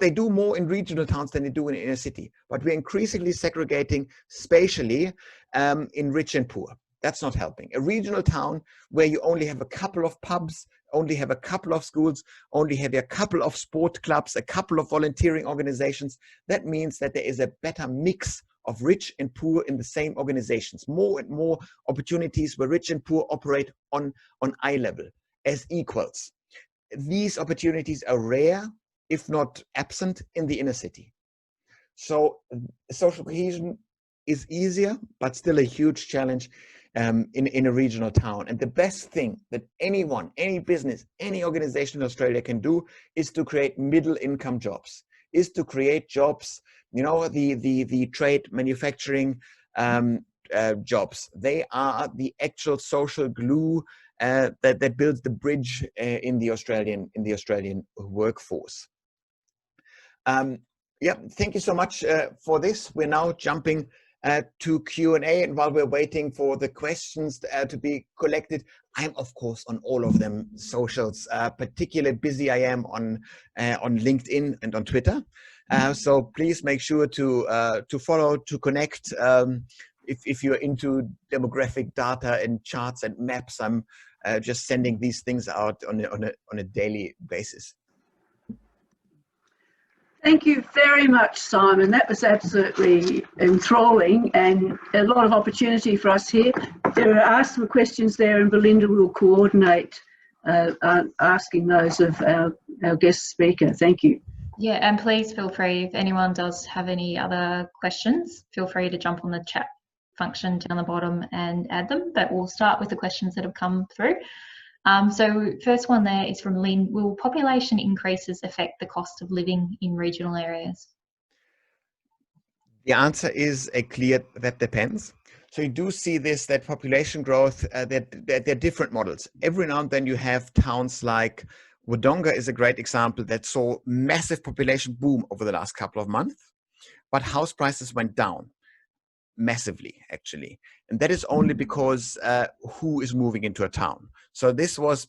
[SPEAKER 1] They do more in regional towns than they do in inner city, but we're increasingly segregating spatially in rich and poor. That's not helping. A regional town where you only have a couple of pubs, only have a couple of schools, only have a couple of sport clubs, a couple of volunteering organizations, that means that there is a better mix of rich and poor in the same organizations. More and more opportunities where rich and poor operate on eye level as equals. These opportunities are rare, if not absent, in the inner city. So social cohesion is easier, but still a huge challenge in a regional town. And the best thing that anyone, any business, any organization in Australia can do is to create middle income jobs, is to create jobs, the trade, manufacturing jobs. They are the actual social glue that builds the bridge in the Australian workforce. Thank you so much for this. We're now jumping to Q&A, and while we're waiting for the questions to be collected, I'm of course on all of them socials. Particularly busy I am on LinkedIn and on Twitter. So please make sure to follow, to connect. If you're into demographic data and charts and maps, I'm just sending these things out on a daily basis.
[SPEAKER 2] Thank you very much, Simon. That was absolutely enthralling and a lot of opportunity for us here. There are some questions there, and Belinda will coordinate asking those of our guest speaker. Thank you.
[SPEAKER 3] Yeah, and please feel free, if anyone does have any other questions, feel free to jump on the chat function down the bottom and add them. But we'll start with the questions that have come through. So first one there is from Lynn. Will population increases affect the cost of living in regional areas?
[SPEAKER 1] The answer is a clear that depends. So you do see this, that population growth, they're different models. Every now and then you have towns like Wodonga is a great example that saw massive population boom over the last couple of months, but house prices went down massively, actually. And that is only because who is moving into a town. So this was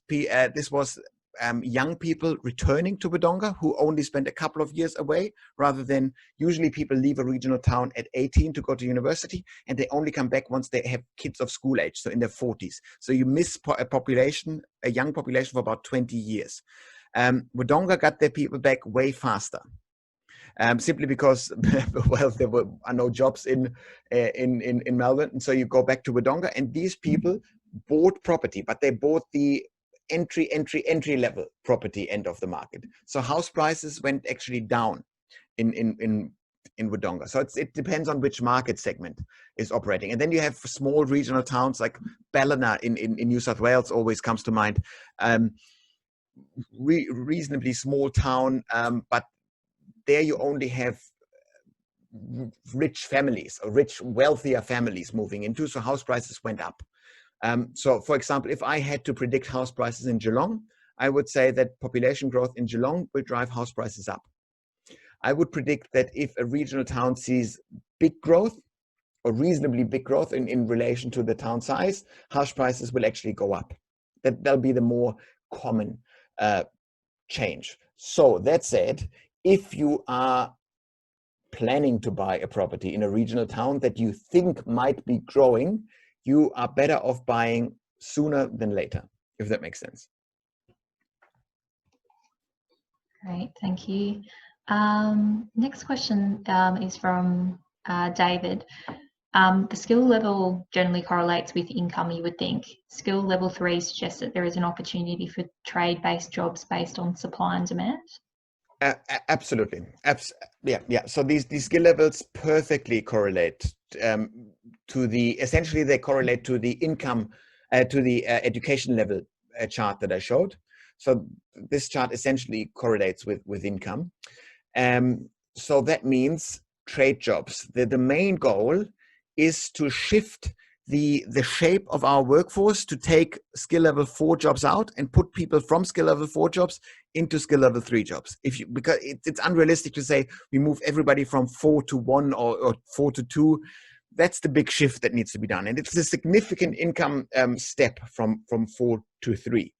[SPEAKER 1] young people returning to Wodonga who only spent a couple of years away, rather than usually people leave a regional town at 18 to go to university, and they only come back once they have kids of school age, so in their 40s. So you miss a young population for about 20 years. Wodonga got their people back way faster. Simply because, well, there are no jobs in Melbourne, and so you go back to Wodonga, and these people bought property, but they bought the entry level property end of the market. So house prices went actually down in Wodonga. So it depends on which market segment is operating. And then you have small regional towns like Ballina in New South Wales always comes to mind. Reasonably small town, but there you only have rich families or wealthier families moving into, so house prices went up. So for example, if I had to predict house prices in Geelong, I would say that population growth in Geelong will drive house prices up. I would predict that if a regional town sees big growth or reasonably big growth in relation to the town size, house prices will actually go up. That'll be the more common change. So that said, if you are planning to buy a property in a regional town that you think might be growing, you are better off buying sooner than later, if that makes sense.
[SPEAKER 3] Great, thank you. Next question is from David. The skill level generally correlates with income, you would think. Skill level 3 suggests that there is an opportunity for trade-based jobs based on supply and demand.
[SPEAKER 1] Absolutely. Yeah. So these skill levels perfectly correlate to the, essentially they correlate to the income, to the education level chart that I showed. So this chart essentially correlates with income. So that means trade jobs. The main goal is to shift the shape of our workforce, to take skill level 4 jobs out and put people from skill level 4 jobs into skill level 3 jobs. Because it's unrealistic to say we move everybody from 4 to 1 or 4 to 2. That's the big shift that needs to be done, and it's a significant income step from 4 to 3.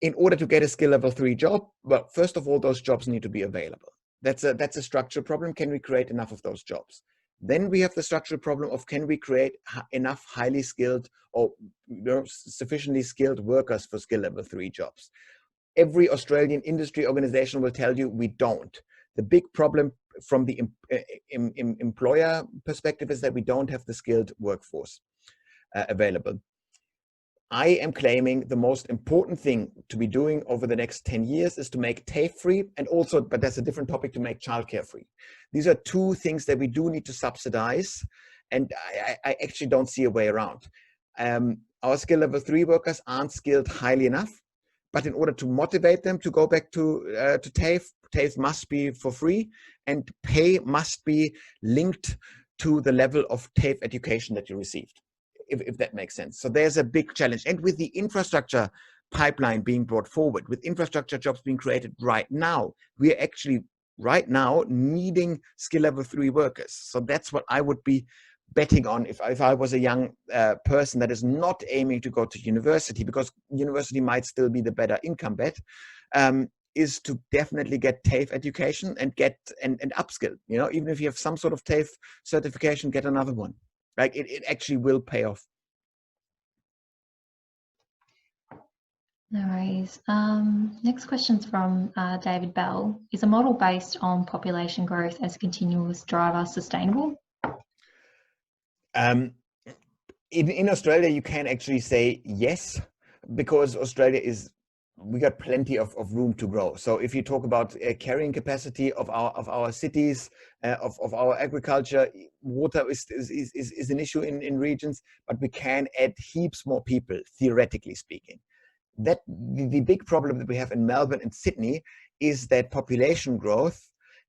[SPEAKER 1] In order to get a skill level 3 job, well, first of all, those jobs need to be available. That's a structural problem. Can we create enough of those jobs? Then we have the structural problem of, can we create enough highly skilled or sufficiently skilled workers for skill level 3 jobs? Every Australian industry organization will tell you we don't. The big problem from the employer perspective is that we don't have the skilled workforce available. I am claiming the most important thing to be doing over the next 10 years is to make TAFE free, and also, but that's a different topic, to make childcare free. These are two things that we do need to subsidize, and I actually don't see a way around. Our skill level 3 workers aren't skilled highly enough, but in order to motivate them to go back to TAFE, TAFE must be for free, and pay must be linked to the level of TAFE education that you received. If that makes sense. So there's a big challenge. And with the infrastructure pipeline being brought forward, with infrastructure jobs being created right now, we are actually right now needing skill level 3 workers. So that's what I would be betting on if I was a young person that is not aiming to go to university, because university might still be the better income bet, is to definitely get TAFE education and get and upskill. You know, even if you have some sort of TAFE certification, get another one. Like it actually will pay off.
[SPEAKER 3] No worries. Next question's from David Bell. Is a model based on population growth as a continuous driver sustainable?
[SPEAKER 1] In Australia, you can actually say yes, because Australia we got plenty of room to grow. So if you talk about carrying capacity of our cities, of our agriculture, water is an issue in regions, but we can add heaps more people, theoretically speaking. That the big problem that we have in Melbourne and Sydney is that population growth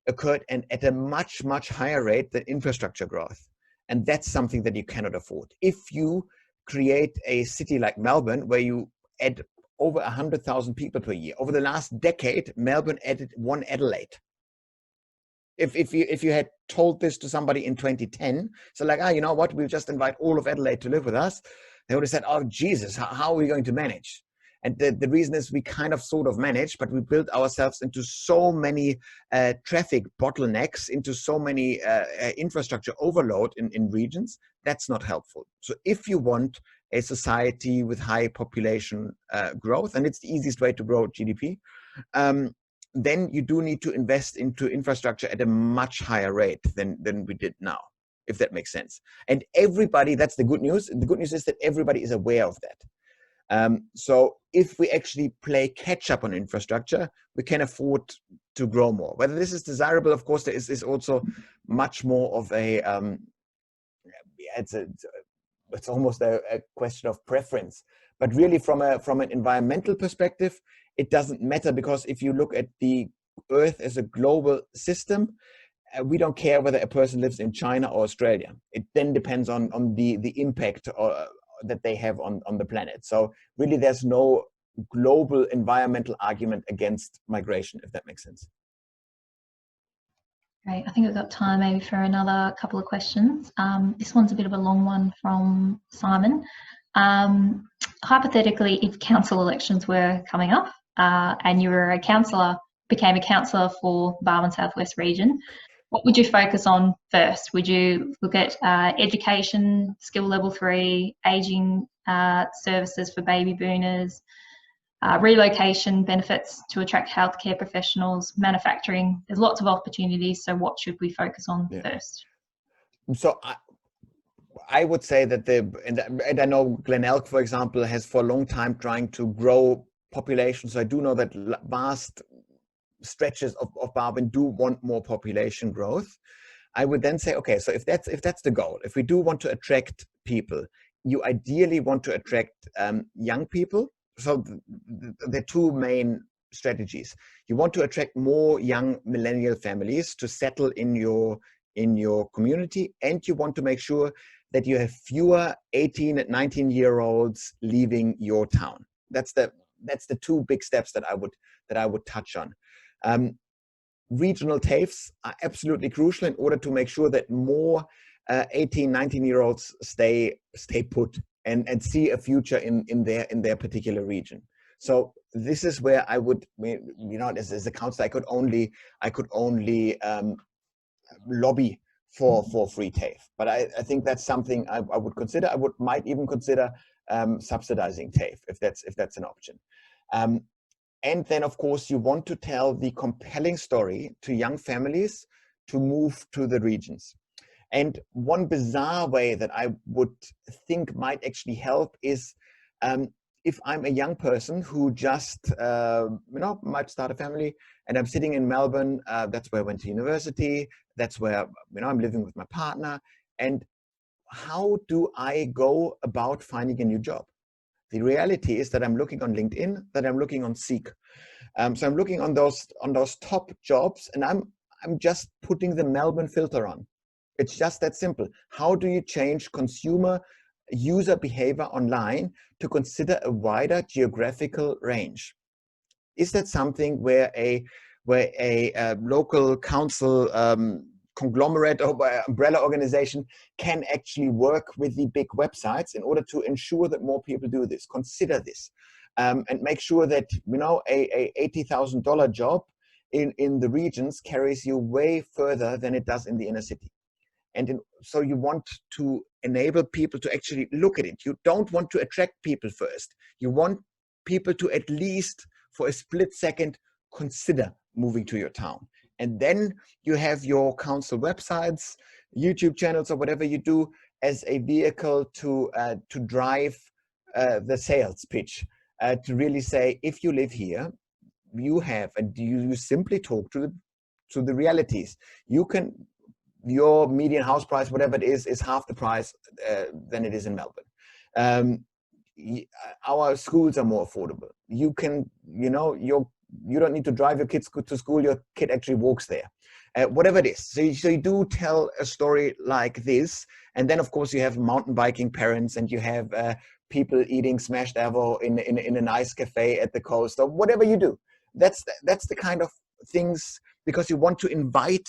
[SPEAKER 1] occurred at a much higher rate than infrastructure growth, and that's something that you cannot afford. If you create a city like Melbourne where you add over 100,000 people per year. Over the last decade, Melbourne added 1 Adelaide. If you had told this to somebody in 2010, so like, you know what, we'll just invite all of Adelaide to live with us, they would have said, oh Jesus, how are we going to manage? And the reason is we kind of sort of manage, but we built ourselves into so many traffic bottlenecks, into so many infrastructure overload in regions. That's not helpful. So if you want a society with high population growth, and it's the easiest way to grow GDP, then you do need to invest into infrastructure at a much higher rate than we did now, if that makes sense. And everybody, that's the good news. The good news is that everybody is aware of that. So if we actually play catch up on infrastructure, we can afford to grow more. Whether this is desirable, of course, there is also much more of a, it's almost a question of preference. But really from an environmental perspective, it doesn't matter, because if you look at the Earth as a global system, we don't care whether a person lives in China or Australia. It then depends on the impact that they have on the planet. So really there's no global environmental argument against migration, if that makes sense.
[SPEAKER 3] Great, I think we've got time maybe for another couple of questions. This one's a bit of a long one from Simon. Hypothetically, if council elections were coming up and you were became a councillor for Barwon South West region, what would you focus on first? Would you look at education, skill level 3, ageing services for baby boomers, relocation benefits to attract healthcare professionals, manufacturing? There's lots of opportunities. So what should we focus on first?
[SPEAKER 1] So I would say that and I know Glen Elk, for example, has for a long time trying to grow population. So I do know that vast stretches of Barwon do want more population growth. I would then say, okay, so if that's the goal, if we do want to attract people, you ideally want to attract young people. So the two main strategies. You want to attract more young millennial families to settle in your community, and you want to make sure that you have fewer 18 and 19-year-olds leaving your town. That's the two big steps that I would touch on. Regional TAFEs are absolutely crucial in order to make sure that more 18, 19-year-olds stay put and see a future in their particular region. So this is where I would, as a councillor, I could only lobby for free TAFE. But I think that's something I would consider. Might even consider subsidizing TAFE if that's an option. And then, of course, you want to tell the compelling story to young families to move to the regions. And one bizarre way that I would think might actually help is if I'm a young person who just might start a family, and I'm sitting in Melbourne. That's where I went to university. That's where I'm living with my partner. And how do I go about finding a new job? The reality is that I'm looking on LinkedIn, that I'm looking on Seek. So I'm looking on those top jobs, and I'm just putting the Melbourne filter on. It's just that simple. How do you change consumer user behavior online to consider a wider geographical range? Is that something where a local council conglomerate or umbrella organization can actually work with the big websites in order to ensure that more people do this? Consider this, and make sure that a $80,000 job in the regions carries you way further than it does in the inner city. And so you want to enable people to actually look at it. You don't want to attract people first. You want people to at least for a split second consider moving to your town. And then you have your council websites, YouTube channels, or whatever you do as a vehicle to drive the sales pitch, to really say, if you live here, you have, and you simply talk to the realities. Your median house price, whatever it is half the price than it is in Melbourne. Our schools are more affordable. You can, you don't need to drive your kids to school. Your kid actually walks there. Whatever it is. So you do tell a story like this. And then, of course, you have mountain biking parents, and you have people eating smashed avo in a nice cafe at the coast, or whatever you do. That's the kind of things, because you want to invite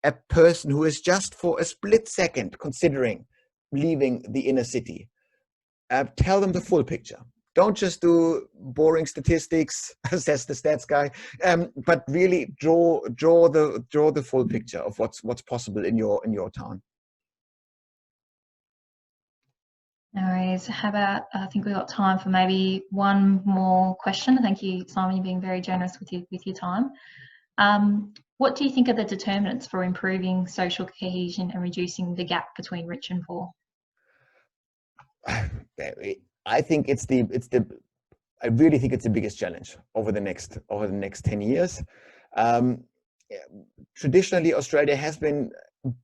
[SPEAKER 1] a person who is just for a split second considering leaving the inner city. Tell them the full picture. Don't just do boring statistics, says the stats guy, but really draw the full picture of what's possible in your town.
[SPEAKER 3] No worries. How about, I think we've got time for maybe one more question. Thank you, Simon, you're being very generous with your time. What do you think are the determinants for improving social cohesion and reducing the gap between rich and poor?
[SPEAKER 1] I think I really think it's the biggest challenge over the next 10 years. Traditionally, Australia has been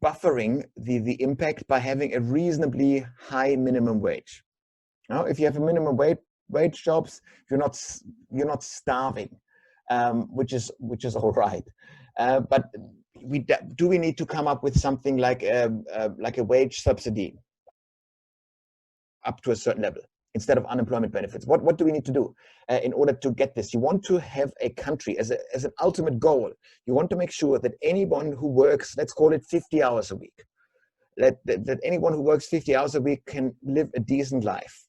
[SPEAKER 1] buffering the impact by having a reasonably high minimum wage. Now, if you have a minimum wage jobs, you're not starving, which is all right. But do we need to come up with something like a wage subsidy up to a certain level instead of unemployment benefits? What do we need to do in order to get this? You want to have a country as an ultimate goal. You want to make sure that anyone who works, let's call it 50 hours a week, that anyone who works 50 hours a week can live a decent life.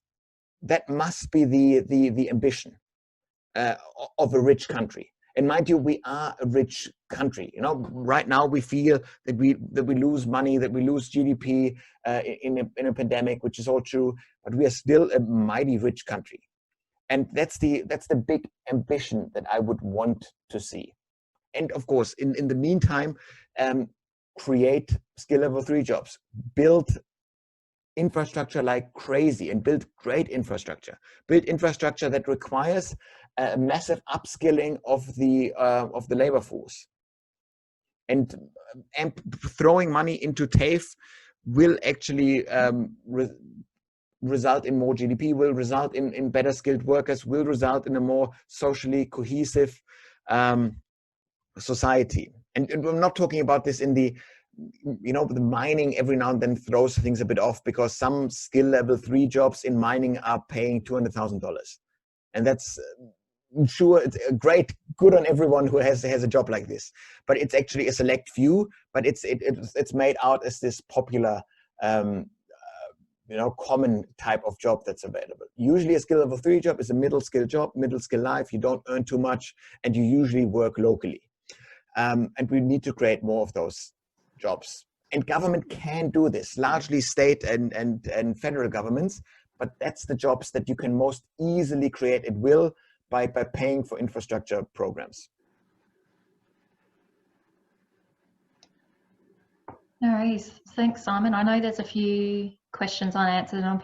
[SPEAKER 1] That must be the ambition of a rich country. And mind you, we are a rich country. Right now we feel that we lose money, that we lose GDP in a pandemic, which is all true. But we are still a mighty rich country, and that's the big ambition that I would want to see. And of course, in the meantime, create skill level 3 jobs, build infrastructure like crazy and build great infrastructure. Build infrastructure that requires a massive upskilling of the labor force. And throwing money into TAFE will actually result in more GDP, will result in better skilled workers, will result in a more socially cohesive society. And I'm not talking about this in the, the mining every now and then throws things a bit off, because some skill level 3 jobs in mining are paying $200,000. And that's sure, it's great, good on everyone who has a job like this, but it's actually a select few, but it's made out as this popular common type of job that's available. Usually a skill level 3 job is a middle skill job, middle skill life. You don't earn too much and you usually work locally. And we need to create more of those jobs. And government can do this, largely state and federal governments, but that's the jobs that you can most easily create. It will by paying for infrastructure programs.
[SPEAKER 3] No worries. Thanks, Simon. I know there's a few questions unanswered, and